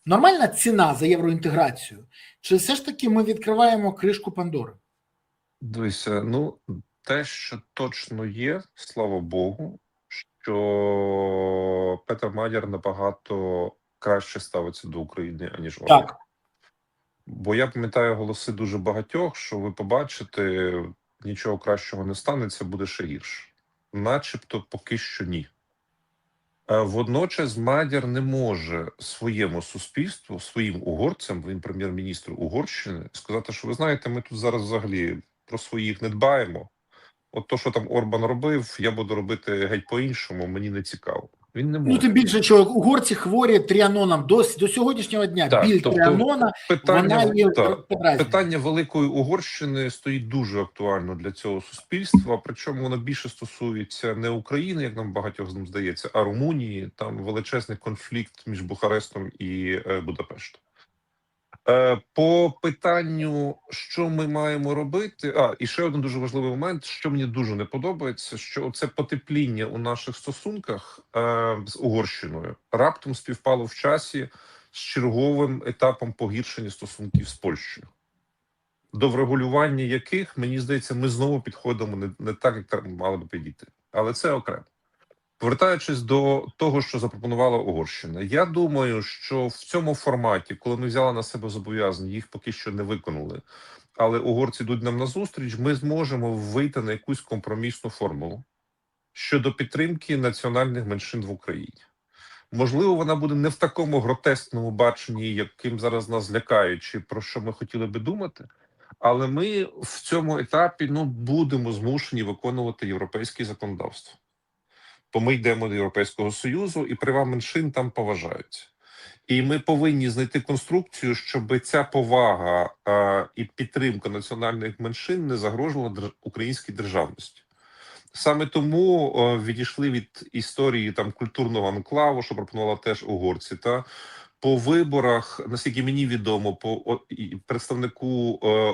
нормальна ціна за євроінтеграцію? Чи все ж таки ми відкриваємо кришку Пандори? Дивися, те, що точно є, слава Богу, що Петер Мадяр набагато краще ставиться до України, аніж Орбан. Так. Бо я пам'ятаю голоси дуже багатьох, що ви побачите, нічого кращого не станеться, буде ще гірше. Начебто поки що ні. Водночас Мадяр не може своєму суспільству, своїм угорцям, він прем'єр-міністр Угорщини, сказати, що ви знаєте, ми тут зараз взагалі про своїх не дбаємо. От то, що там Орбан робив, я буду робити геть по-іншому, мені не цікаво. Він не може. Тим більше, що угорці хворі тріаноном до сьогоднішнього дня. Так, біль тріанона, питання Великої Угорщини стоїть дуже актуально для цього суспільства, причому воно більше стосується не України, як нам багатьох з ним здається, а Румунії. Там величезний конфлікт між Бухарестом і Будапештом. По питанню, що ми маємо робити, і ще один дуже важливий момент, що мені дуже не подобається, що це потепління у наших стосунках з Угорщиною раптом співпало в часі з черговим етапом погіршення стосунків з Польщею, до врегулювання яких, мені здається, ми знову підходимо не так, як мали би підійти. Але це окремо. Повертаючись до того, що запропонувала Угорщина, я думаю, що в цьому форматі, коли ми взяли на себе зобов'язання, їх поки що не виконали, але угорці йдуть нам назустріч, ми зможемо вийти на якусь компромісну формулу щодо підтримки національних меншин в Україні. Можливо, вона буде не в такому гротескному баченні, яким зараз нас лякають, чи про що ми хотіли би думати, але ми в цьому етапі будемо змушені виконувати європейське законодавство. Бо ми йдемо до Європейського Союзу, і права меншин там поважаються. І ми повинні знайти конструкцію, щоб ця повага і підтримка національних меншин не загрожувала українській державності. Саме тому відійшли від історії там культурного анклаву, що пропонувала теж угорці, та по виборах, наскільки мені відомо, по представнику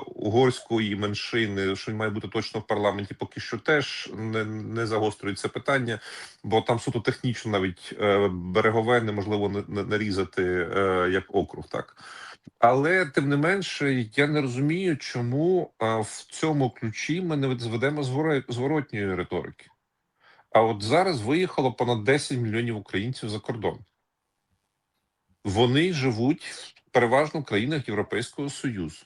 угорської меншини, що він має бути точно в парламенті, поки що теж не загострюється питання, бо там суто технічно навіть берегове неможливо нарізати як округ, так. Але тим не менше, я не розумію, чому в цьому ключі ми не зведемо зворотньої риторики. А от зараз виїхало понад 10 мільйонів українців за кордон. Вони живуть переважно в країнах Європейського Союзу.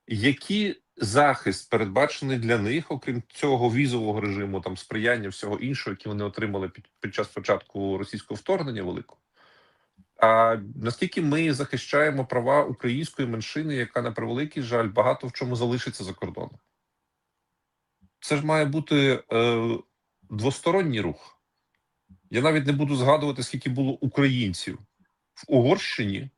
Який захист передбачений для них, окрім цього візового режиму, там сприяння всього іншого, які вони отримали під час початку російського вторгнення великого? А наскільки ми захищаємо права української меншини, яка, на превеликий жаль, багато в чому залишиться за кордоном? Це ж має бути двосторонній рух. Я навіть не буду згадувати, скільки було українців в Угорщині,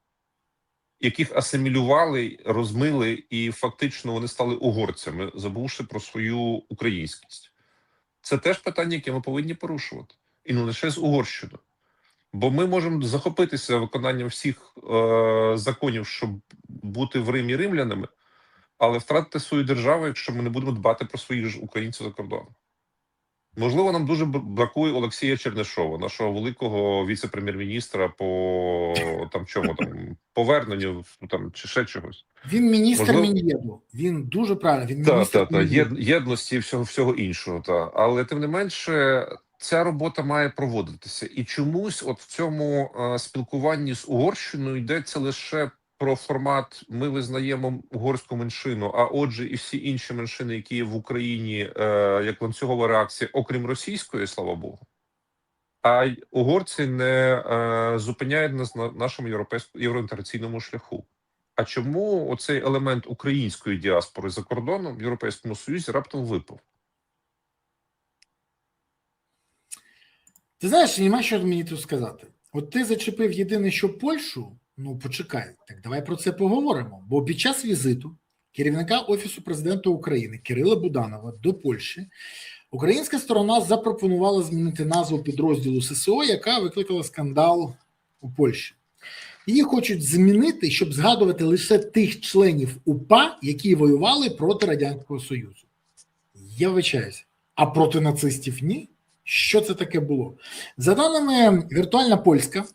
яких асимілювали, розмили, і фактично вони стали угорцями, забувши про свою українськість. Це теж питання, яке ми повинні порушувати. І не лише з Угорщиною. Бо ми можемо захопитися виконанням всіх законів, щоб бути в Римі римлянами, але втратити свою державу, якщо ми не будемо дбати про своїх ж українців за кордоном. Можливо, нам дуже бракує Олексія Чернишова, нашого великого віце-прем'єр-міністра по поверненню чи ще чогось. Він міністр Мін'єду. Він дуже правильно. Він міністр єдності і всього іншого. Але тим не менше, ця робота має проводитися. І чомусь от в цьому спілкуванні з Угорщиною йдеться лише про формат «ми визнаємо угорську меншину», а отже і всі інші меншини, які є в Україні, як ланцюгова реакція, окрім російської, слава Богу. А угорці не зупиняють нас на нашому євроінтеграційному шляху. А чому оцей елемент української діаспори за кордоном в Європейському Союзі раптом випав? Ти знаєш, нема що мені тут сказати. От ти зачепив єдине, що Польщу, почекай, так давай про це поговоримо. Бо під час візиту керівника Офісу президента України Кирила Буданова до Польщі українська сторона запропонувала змінити назву підрозділу ССО, яка викликала скандал у Польщі. Її хочуть змінити, щоб згадувати лише тих членів УПА, які воювали проти Радянського Союзу. Я вибачаюся. А проти нацистів ні? Що це таке було? За даними Віртуальна Польська,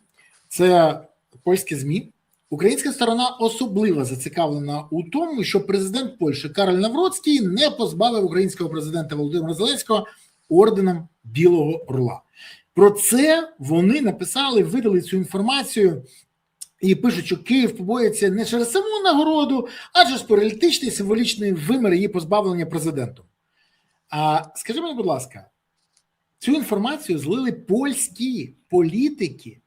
це польські ЗМІ, українська сторона особливо зацікавлена у тому, що президент Польщі Кароль Навроцький не позбавив українського президента Володимира Зеленського орденом Білого Орла. Про це вони написали, видали цю інформацію і пишуть, що Київ побоїться не через саму нагороду, а через політичний символічний вимір її позбавлення президентом. А скажи мені, будь ласка, цю інформацію злили польські політики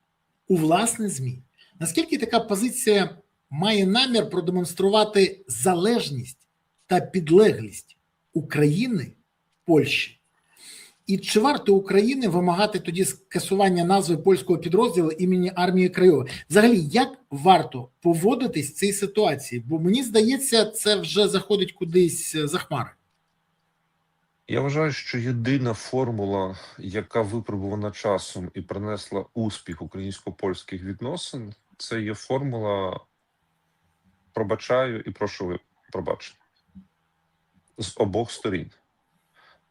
у власне ЗМІ. Наскільки така позиція має намір продемонструвати залежність та підлеглість України Польщі? І чи варто України вимагати тоді скасування назви польського підрозділу імені Армії Краєвої? Взагалі, як варто поводитись в цій ситуації? Бо мені здається, це вже заходить кудись за хмари. Я вважаю, що єдина формула, яка випробувана часом і принесла успіх українсько-польських відносин, це є формула «пробачаю і прошу пробачення» з обох сторін.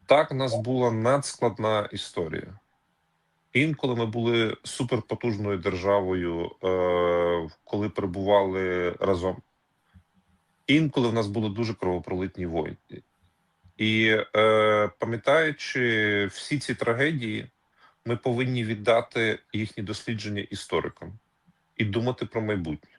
Так, в нас була надскладна історія. Інколи ми були суперпотужною державою, коли перебували разом. Інколи в нас були дуже кровопролитні війни. І пам'ятаючи всі ці трагедії, ми повинні віддати їхні дослідження історикам і думати про майбутнє.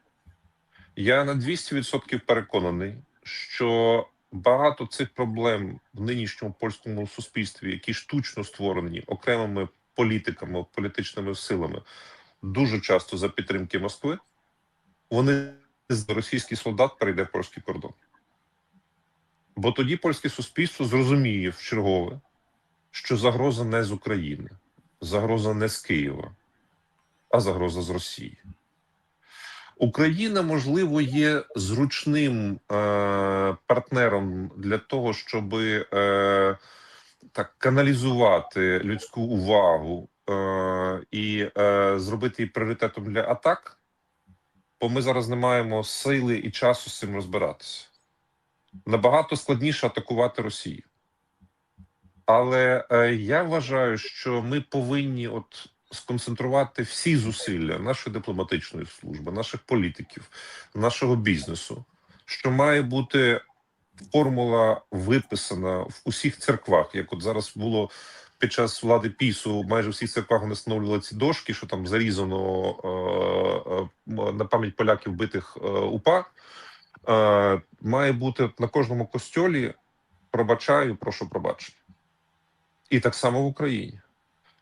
Я на 200% переконаний, що багато цих проблем в нинішньому польському суспільстві, які штучно створені окремими політиками, політичними силами, дуже часто за підтримки Москви, вони російський солдат перейде в польський кордон. Бо тоді польське суспільство зрозуміє вчергове, що загроза не з України, загроза не з Києва, а загроза з Росії. Україна, можливо, є зручним партнером для того, щоб так каналізувати людську увагу і зробити її пріоритетом для атак, бо ми зараз не маємо сили і часу з цим розбиратися. Набагато складніше атакувати Росію. Але я вважаю, що ми повинні сконцентрувати всі зусилля нашої дипломатичної служби, наших політиків, нашого бізнесу, що має бути формула виписана в усіх церквах, як зараз було під час влади ПІСу, майже в всіх церквах вони встановлювали ці дошки, що там зарізано на пам'ять поляків битих УПА. Має бути на кожному костьолі «Пробачаю, прошу пробачення». І так само в Україні.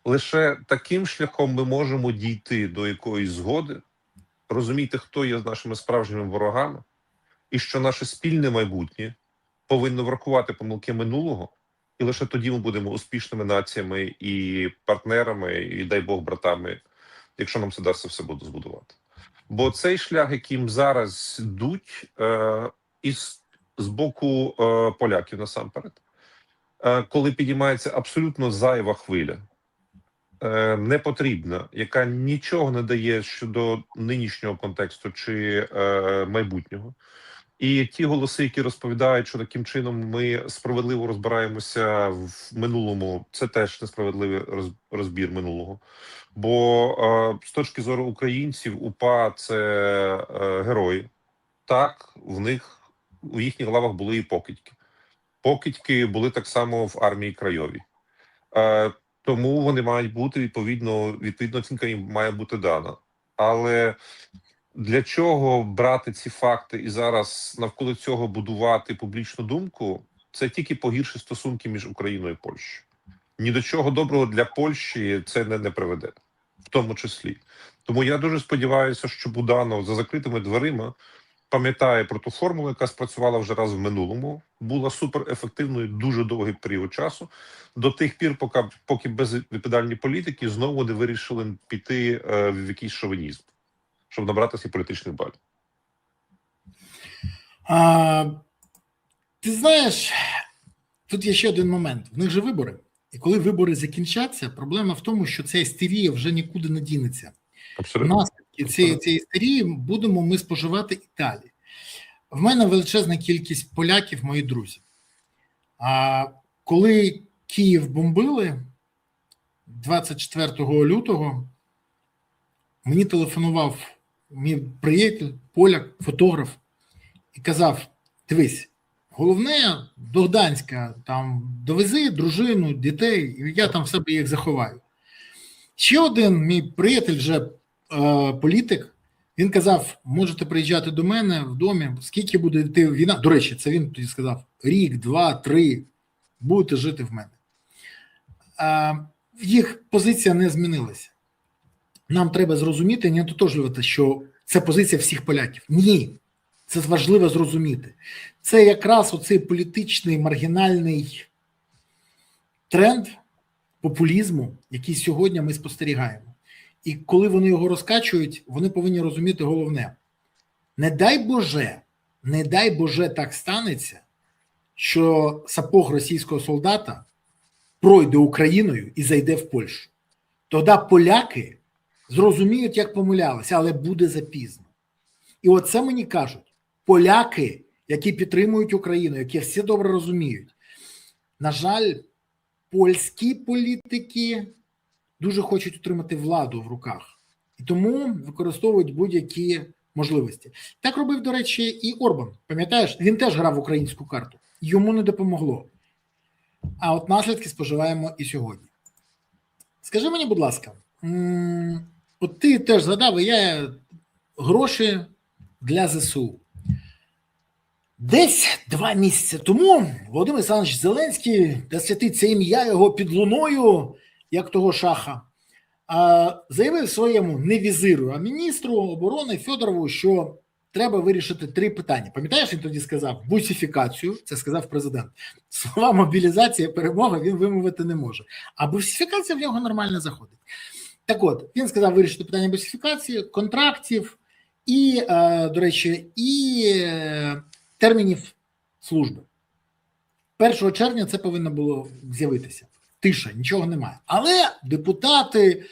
Лише таким шляхом ми можемо дійти до якоїсь згоди, розуміти, хто є нашими справжніми ворогами, і що наше спільне майбутнє повинно врахувати помилки минулого, і лише тоді ми будемо успішними націями і партнерами, і, дай Бог, братами, якщо нам це вдасться все буде збудувати. Бо цей шлях, яким зараз йдуть, з боку поляків насамперед, коли підіймається абсолютно зайва хвиля, непотрібна, яка нічого не дає щодо нинішнього контексту чи майбутнього. І ті голоси, які розповідають, що таким чином ми справедливо розбираємося в минулому, це теж несправедливий розбір минулого. Бо з точки зору українців УПА – це герої. Так, у їхніх лавах були і покидьки. Покидьки були так само в армії Крайовій. Тому вони мають бути, відповідно оцінка їм має бути дана. Але для чого брати ці факти і зараз навколо цього будувати публічну думку, це тільки погіршить стосунки між Україною і Польщею. Ні до чого доброго для Польщі це не приведе, в тому числі. Тому я дуже сподіваюся, що Буданов за закритими дверима пам'ятає про ту формулу, яка спрацювала вже раз в минулому, була суперефективною дуже довгий період часу, до тих пір, поки безвідповідальні політики знову не вирішили піти в якийсь шовінізм, щоб набратися політичних балів. Ти знаєш, тут є ще один момент. В них же вибори. І коли вибори закінчаться, проблема в тому, що ця істерія вже нікуди не дінеться. Абсолютно. Наслідки цієї істерії будемо ми споживати і далі. В мене величезна кількість поляків, мої друзі. Коли Київ бомбили 24 лютого, мені телефонував мій приятель, поляк, фотограф, і казав: дивись, головне до Гданська, там довези дружину, дітей, і я там в себе їх заховаю. Ще один мій приятель, вже політик, він казав: можете приїжджати до мене в домі, скільки буде йти війна. До речі, це він тоді сказав: рік, 2, 3, будете жити в мене. Їх позиція не змінилася. Нам треба зрозуміти, не ототожнювати, що це позиція всіх поляків. Ні, це важливо зрозуміти. Це якраз оцей політичний маргінальний тренд популізму, який сьогодні ми спостерігаємо. І коли вони його розкачують, вони повинні розуміти головне. Не дай Боже так станеться, що сапог російського солдата пройде Україною і зайде в Польщу. Тоді поляки зрозуміють, як помилялися, але буде запізно. І оце мені кажуть поляки, які підтримують Україну, які все добре розуміють. На жаль, польські політики дуже хочуть отримати владу в руках. І тому використовують будь-які можливості. Так робив, до речі, і Орбан. Пам'ятаєш, він теж грав в українську карту. Йому не допомогло. а от наслідки споживаємо і сьогодні. Скажи мені, будь ласка, от ти теж згадав, і я гроші для ЗСУ. Десь 2 місяці тому Володимир Олександрович Зеленський, да святиться ім'я його під луною, як того шаха, заявив своєму не візиру, а міністру оборони Федорову, що треба вирішити 3 питання. Пам'ятаєш, він тоді сказав бусифікацію, це сказав президент. Слова мобілізація, перемога він вимовити не може. А бусифікація в нього нормально заходить. Так от, він сказав вирішити питання бусифікації, контрактів і, до речі, і термінів служби. 1 червня це повинно було з'явитися. Тиша, нічого немає. Але депутати,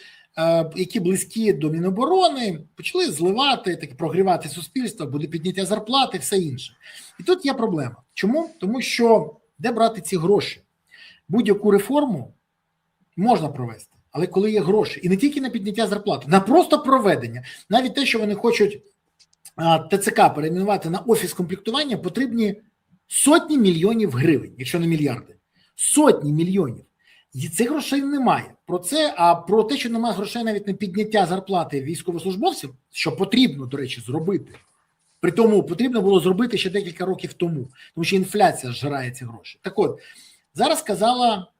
які близькі до Міноборони, почали зливати, таки прогрівати суспільство, буде підняття зарплати, все інше. І тут є проблема. Чому? Тому що де брати ці гроші? Будь-яку реформу можна провести, але коли є гроші, і не тільки на підняття зарплати, на просто проведення, навіть те, що вони хочуть ТЦК перейменувати на офіс комплектування, потрібні сотні мільйонів гривень, якщо не мільярди. Сотні мільйонів. І цих грошей немає. Про те, що немає грошей навіть на підняття зарплати військовослужбовців, що потрібно, до речі, зробити. При тому потрібно було зробити ще декілька років тому, тому що інфляція зжирає ці гроші. Так от, зараз сказала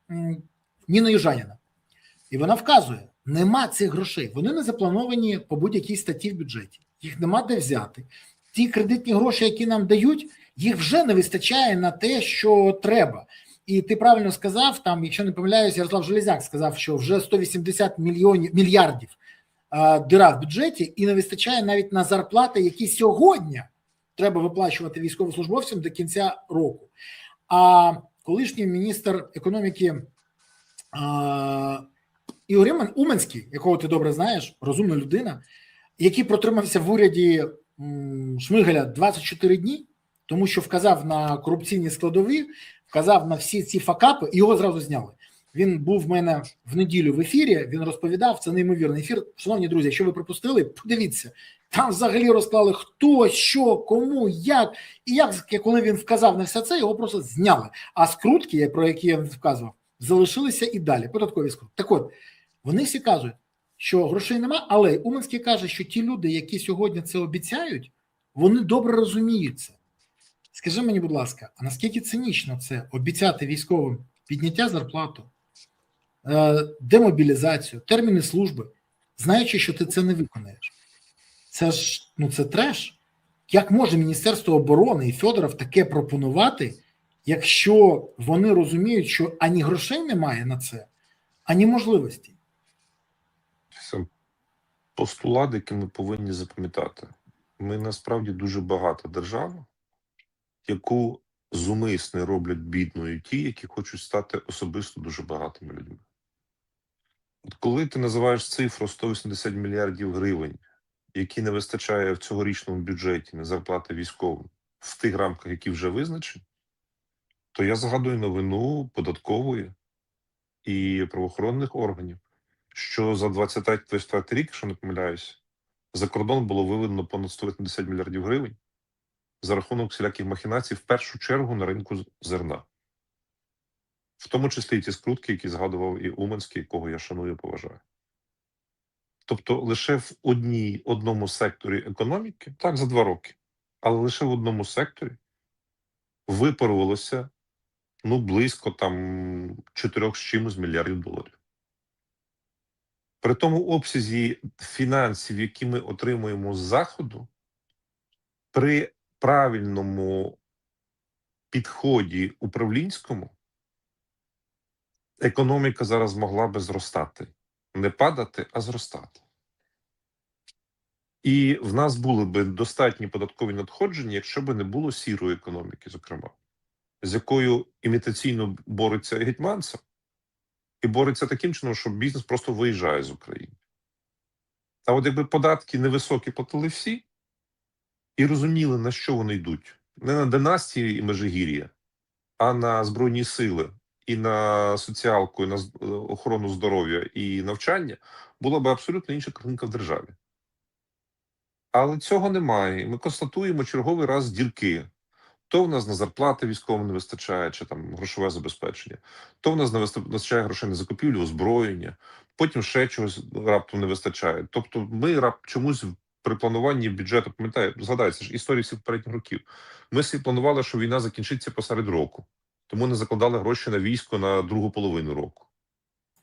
Ніна Южаніна, і вона вказує, нема цих грошей, вони не заплановані по будь-якій статті в бюджеті, їх нема де взяти. Ті кредитні гроші, які нам дають, їх вже не вистачає на те, що треба. І ти правильно сказав, там, якщо не помиляюсь, Ярослав Железняк сказав, що вже 180 мільярдів дира в бюджеті і не вистачає навіть на зарплати, які сьогодні треба виплачувати військовослужбовцям до кінця року. А колишній міністр економіки Ігор Уманський, якого ти добре знаєш, розумна людина, який протримався в уряді Шмигаля 24 дні, тому що вказав на корупційні складові, вказав на всі ці факапи, і його зразу зняли. Він був в мене в неділю в ефірі, він розповідав, це неймовірний ефір. Шановні друзі, якщо ви пропустили, подивіться, там взагалі розклали хто, що, кому, як. І як, коли він вказав на все це, його просто зняли. А скрутки, про які я вказував, залишилися і далі, податкові скрутки. Так от, вони всі кажуть, що грошей нема, але Уманський каже, що ті люди, які сьогодні це обіцяють, вони добре розуміють це. Скажи мені, будь ласка, а наскільки цинічно це обіцяти військовим підняття зарплату, демобілізацію, терміни служби, знаючи, що ти це не виконаєш? Це ж, це треш. Як може Міністерство оборони і Федоров таке пропонувати, якщо вони розуміють, що ані грошей немає на це, ані можливості? Це постулат, який ми повинні запам'ятати. Ми насправді дуже багата держава, яку зумисне роблять бідною ті, які хочуть стати особисто дуже багатими людьми. От коли ти називаєш цифру 180 мільярдів гривень, які не вистачає в цьогорічному бюджеті на зарплати військовим в тих рамках, які вже визначені, то я згадую новину податкової і правоохоронних органів, що за 23-24 рік, якщо не помиляюся, за кордон було виведено понад 180 мільярдів гривень за рахунок всіляких махінацій, в першу чергу на ринку зерна. В тому числі і ті скрутки, які згадував і Уманський, якого я шаную і поважаю. Тобто лише в одному секторі економіки, так, за 2 роки, але лише в одному секторі випарувалося близько 4 з чимось мільярдів доларів. При тому обсязі фінансів, які ми отримуємо з Заходу, при правильному підході управлінському, економіка зараз могла би зростати. Не падати, а зростати. І в нас були б достатні податкові надходження, якщо б не було сірої економіки, зокрема, з якою імітаційно бореться Гетьманцев, і бореться таким чином, що бізнес просто виїжджає з України. А от якби податки невисокі платили всі, і розуміли, на що вони йдуть, не на династії і Межигір'я, а на Збройні сили, і на соціалку, і на охорону здоров'я, і навчання, була б абсолютно інша картинка в державі. Але цього немає. Ми констатуємо черговий раз дірки. То в нас на зарплати військовим не вистачає, чи там грошове забезпечення, то в нас не вистачає грошей на закупівлю, озброєння, потім ще чогось раптом не вистачає. Тобто ми чомусь при плануванні бюджету, згадайте ж історії всіх попередніх років, ми собі планували, що війна закінчиться посеред року, тому не закладали гроші на військо на другу половину року.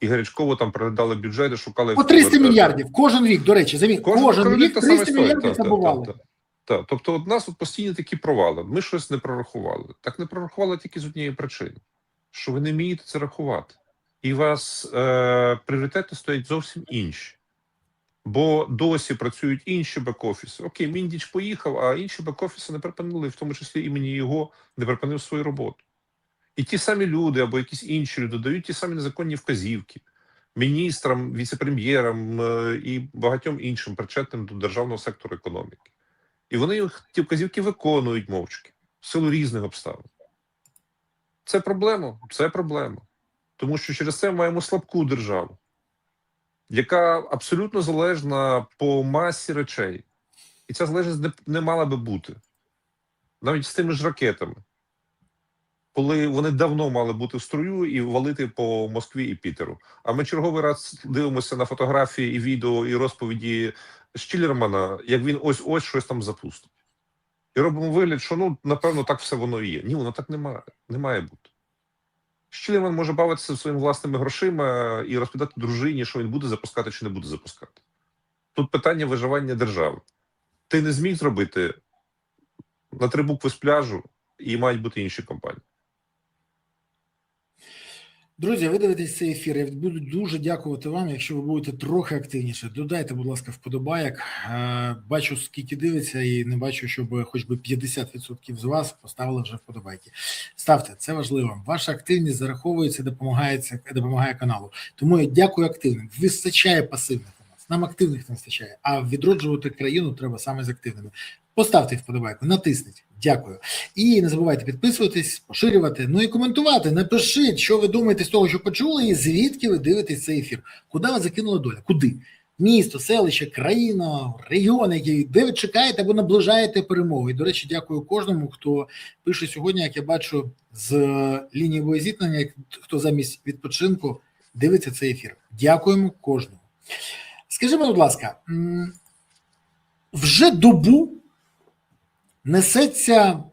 І гарячково там переглядали бюджети, шукали... По 300 мільярдів кожен рік, до речі, кожен рік 300 мільярдів забували. Так, тобто у нас постійно такі провали. Ми щось не прорахували. Так не прорахували тільки з однієї причини, що ви не вмієте це рахувати. І у вас пріоритети стоять зовсім інші. Бо досі працюють інші бек-офіси. Окей, Міндіч поїхав, а інші бек-офіси не припинили, в тому числі імені його, не припинив свою роботу. І ті самі люди або якісь інші люди дають ті самі незаконні вказівки міністрам, віце-прем'єрам і багатьом іншим причетним до державного сектору економіки. І вони ті вказівки виконують мовчки в силу різних обставин. Це проблема. Це проблема. Тому що через це маємо слабку державу, яка абсолютно залежна по масі речей. І ця залежність не мала би бути. Навіть з тими ж ракетами. Коли вони давно мали бути в строю і валити по Москві і Пітеру. А ми черговий раз дивимося на фотографії і відео, і розповіді Штілермана, як він ось-ось щось там запустить. І робимо вигляд, що, напевно, так все воно і є. Ні, воно так не має бути. Штілерман може бавитися своїми власними грошима і розповідати дружині, що він буде запускати чи не буде запускати. Тут питання виживання держави. Ти не зміг зробити на 3 букви з пляжу, і мають бути інші компанії. Друзі, ви дивитесь цей ефір. Я буду дуже дякувати вам, якщо ви будете трохи активніше. Додайте, будь ласка, вподобайок. Бачу, скільки дивиться, і не бачу, щоб хоч би 50% з вас поставили вже вподобайки. Ставте, це важливо. Ваша активність зараховується, допомагає каналу. Тому я дякую активним. Вистачає пасивних у нас. Нам активних не вистачає. А відроджувати країну треба саме з активними. Поставте вподобайку, натисніть. Дякую. І не забувайте підписуватись, поширювати, і коментувати. Напишіть, що ви думаєте з того, що почули, і звідки ви дивитесь цей ефір. Куди вас закинула доля? Куди? Місто, селище, країна, регіон, де ви чекаєте або наближаєте перемогу. І, до речі, дякую кожному, хто пише сьогодні, як я бачу, з лінії боєзіткнення, хто замість відпочинку дивиться цей ефір. Дякуємо кожному. Скажи мені, будь ласка, вже добу несеться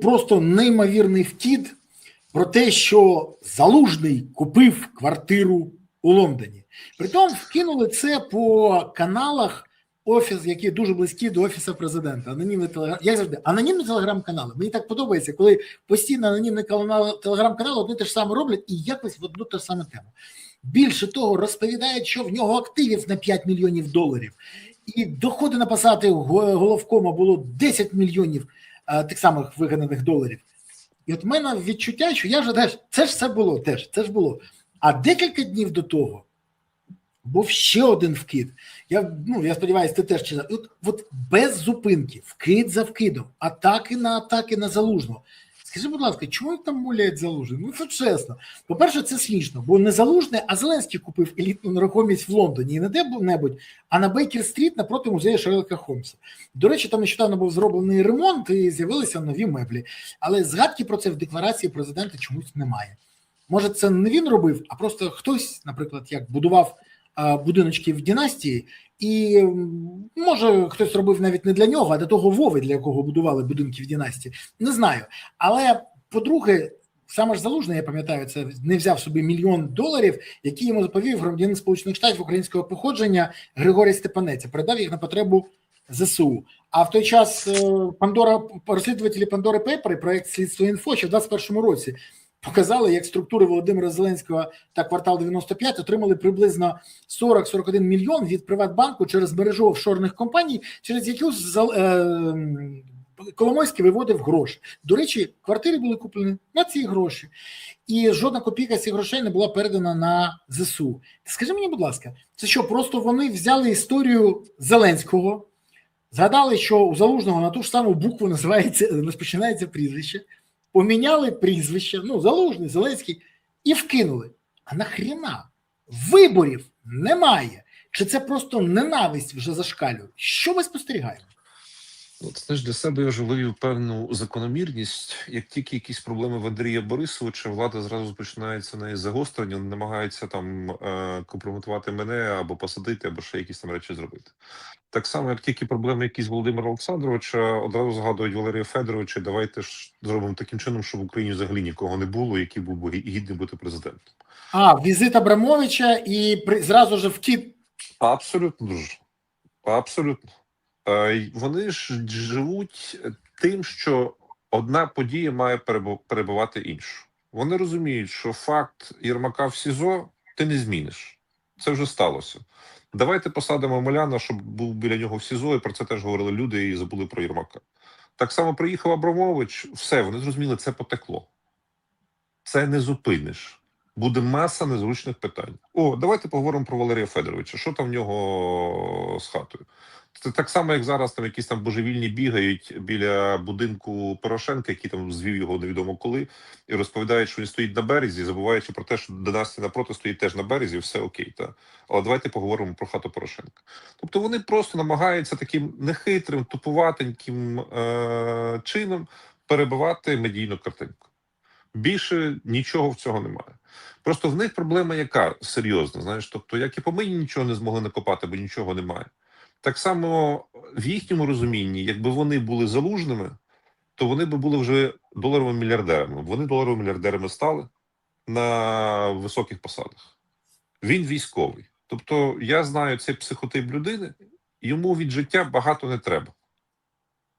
просто неймовірний вкид про те, що Залужний купив квартиру у Лондоні. Притом вкинули це по каналах, які дуже близькі до Офісу Президента. Анонімні телеграм-канали. Мені так подобається, коли постійно анонімні телеграм-канали одне те ж саме роблять і якось в одну те ж саме тему. Більше того, розповідають, що в нього активів на 5 мільйонів доларів. І доходи на посади головкома було 10 мільйонів тих самих вигаданих доларів. І от в мене відчуття, що я вже теж, це ж було. А декілька днів до того був ще один вкид. Я сподіваюся, ти теж читав. От без зупинки, вкид за вкидом, атаки на Залужного. Скажи, будь ласка, чому там муляють Залужний? Це чесно. По-перше, це смішно, бо не Залужний, а Зеленський купив елітну нерухомість в Лондоні. І не де-небудь, а на Бейкер-стріт напроти музею Шерлока Холмса. До речі, там нещодавно був зроблений ремонт і з'явилися нові меблі. Але згадки про це в декларації президента чомусь немає. Може, це не він робив, а просто хтось, наприклад, як будував будиночки в династії, і може хтось робив навіть не для нього, а для того Вови, для якого будували будинки в династії. Не знаю. Але, по-друге, саме ж Залужний, я пам'ятаю, це не взяв собі $1 мільйон, які йому заповів громадянин Сполучених Штатів українського походження Григорій Степанець, передав їх на потребу ЗСУ. А в той час розслідувателі Пандори Пейпер, проєкт «Слідство інфо» ще в 2021 році показали, як структури Володимира Зеленського та квартал 95 отримали приблизно 40-41 мільйон від Приватбанку через мережу офшорних компаній, через яку Коломойський виводив гроші. До речі, квартири були куплені на ці гроші. І жодна копійка з цих грошей не була передана на ЗСУ. Скажи мені, будь ласка, це що, просто вони взяли історію Зеленського, згадали, що у Залужного на ту ж саму букву розпочинається прізвище, поміняли прізвище, Залужний, Зеленський, і вкинули. А нахрена? Виборів немає. Чи це просто ненависть вже зашкалює? Що ми спостерігаємо? От, знаєш, для себе я вже вивів певну закономірність. Як тільки якісь проблеми в Андрія Борисовича, влада зразу починається на загострення, намагається там компрометувати мене або посадити, або ще якісь там речі зробити. Так само, як тільки проблеми якісь Володимира Олександровича, одразу згадують Валерія Федоровича, давайте ж зробимо таким чином, щоб в Україні взагалі нікого не було, який був би гідний бути президентом. Візит Абрамовича і зразу ж втік. Абсолютно, дуже. Абсолютно. Вони ж живуть тим, що одна подія має перебувати іншу. Вони розуміють, що факт Єрмака в СІЗО ти не зміниш. Це вже сталося. Давайте посадимо Омеляна, щоб був біля нього в СІЗО, і про це теж говорили люди і забули про Єрмака. Так само приїхав Абрамович, все, вони зрозуміли, це потекло. Це не зупиниш. Буде маса незручних питань. Давайте поговоримо про Валерія Федоровича. Що там в нього з хатою? Це так само, як зараз там якісь там божевільні бігають біля будинку Порошенка, який там звів його невідомо коли, і розповідають, що він стоїть на березі, забуваючи про те, що династія напроти стоїть теж на березі, все окей. Але давайте поговоримо про хату Порошенка. Тобто вони просто намагаються таким нехитрим, тупуватеньким чином перебивати медійну картинку. Більше нічого в цього немає. Просто в них проблема яка серйозна, знаєш, тобто, як і по мені нічого не змогли накопати, бо нічого немає. Так само в їхньому розумінні, якби вони були залужними, то вони би були вже доларовими мільярдерами. Вони доларовими мільярдерами стали на високих посадах. Він військовий. Тобто, я знаю цей психотип людини, йому від життя багато не треба.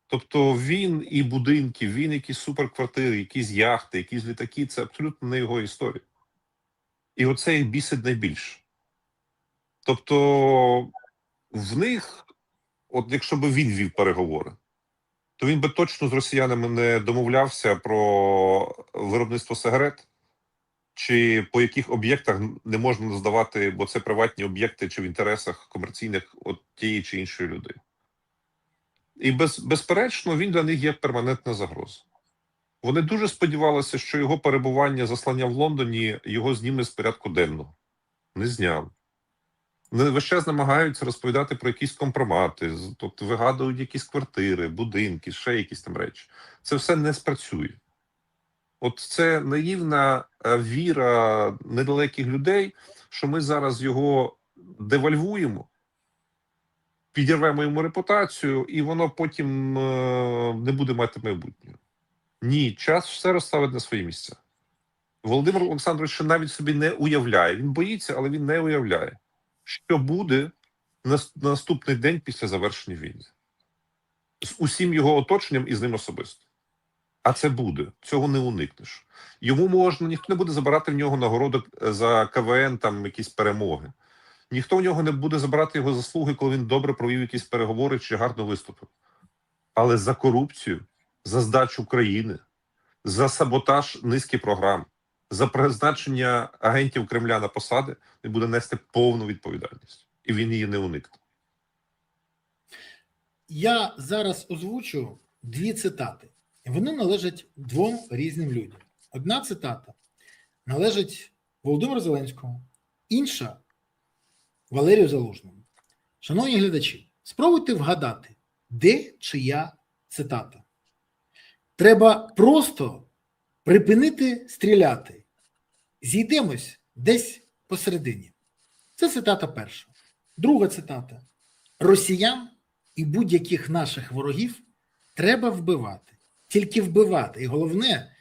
Тобто він і будинки, він якісь суперквартири, якісь яхти, якісь літаки – це абсолютно не його історія. І оце їх бісить найбільше. Тобто в них, от якщо б він вів переговори, то він би точно з росіянами не домовлявся про виробництво сигарет, чи по яких об'єктах не можна здавати, бо це приватні об'єкти, чи в інтересах комерційних от тієї чи іншої людини. І безперечно, він для них є перманентна загроза. Вони дуже сподівалися, що його перебування, заслання в Лондоні, його зніме з порядку денного. Не зняв. Вони весь час намагаються розповідати про якісь компромати, тобто вигадують якісь квартири, будинки, ще якісь там речі. Це все не спрацює. От це наївна віра недалеких людей, що ми зараз його девальвуємо, підірвемо йому репутацію, і воно потім не буде мати майбутнього. Ні, час все розставить на свої місця. Володимир Олександрович ще навіть собі не уявляє. Він боїться, але він не уявляє, що буде на наступний день після завершення війни. З усім його оточенням і з ним особисто. А це буде. Цього не уникнеш. Йому можна, ніхто не буде забирати в нього нагороду за КВН, там якісь перемоги. Ніхто в нього не буде забирати його заслуги, коли він добре провів якісь переговори чи гарно виступив. Але за корупцію, за здачу країни, за саботаж низки програм, за призначення агентів Кремля на посади він буде нести повну відповідальність. І він її не уникне. Я зараз озвучу дві цитати. Вони належать двом різним людям. Одна цитата належить Володимиру Зеленському, інша Валерію Залужному. Шановні глядачі, спробуйте вгадати, де чия цитата. Треба просто припинити стріляти. Зійдемось десь посередині. Це цитата перша. Друга цитата. Росіян і будь-яких наших ворогів треба вбивати. Тільки вбивати. І головне,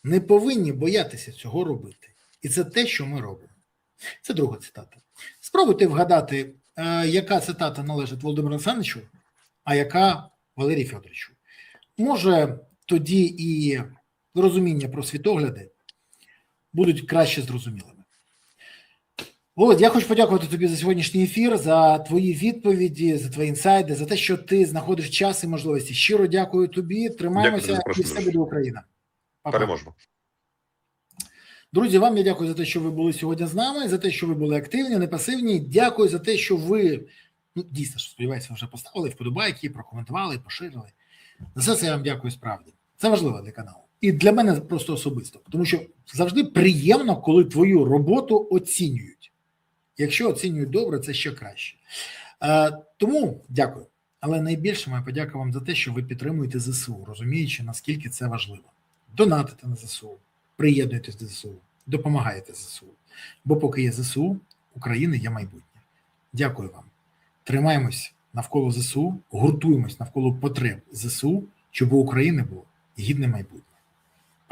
не повинні боятися цього робити. І це те, що ми робимо. Це друга цитата. Спробуйте вгадати, яка цитата належить Володимиру Олександровичу, а яка Валерію Федоровичу. Може, тоді і розуміння про світогляди будуть краще зрозумілими. Володь, я хочу подякувати тобі за сьогоднішній ефір, за твої відповіді, за твої інсайди, за те, що ти знаходиш час і можливості. Щиро дякую тобі, тримаємося і все буде Україна. Па-па. Переможемо. Друзі, вам я дякую за те, що ви були сьогодні з нами, за те, що ви були активні, не пасивні. Дякую за те, що ви, дійсно, сподіваюся, вже поставили вподобайки, прокоментували, поширили. За це я вам дякую справді. Це важливо для каналу. І для мене просто особисто. Тому що завжди приємно, коли твою роботу оцінюють. Якщо оцінюють добре, це ще краще. Тому дякую. Але найбільше моя подяка вам за те, що ви підтримуєте ЗСУ, розуміючи, наскільки це важливо. Донатите на ЗСУ, приєднуйтесь до ЗСУ, допомагаєте ЗСУ. Бо поки є ЗСУ, України є майбутнє. Дякую вам. Тримаємось навколо ЗСУ, гуртуємось навколо потреб ЗСУ, щоб у України було гідне майбутнє.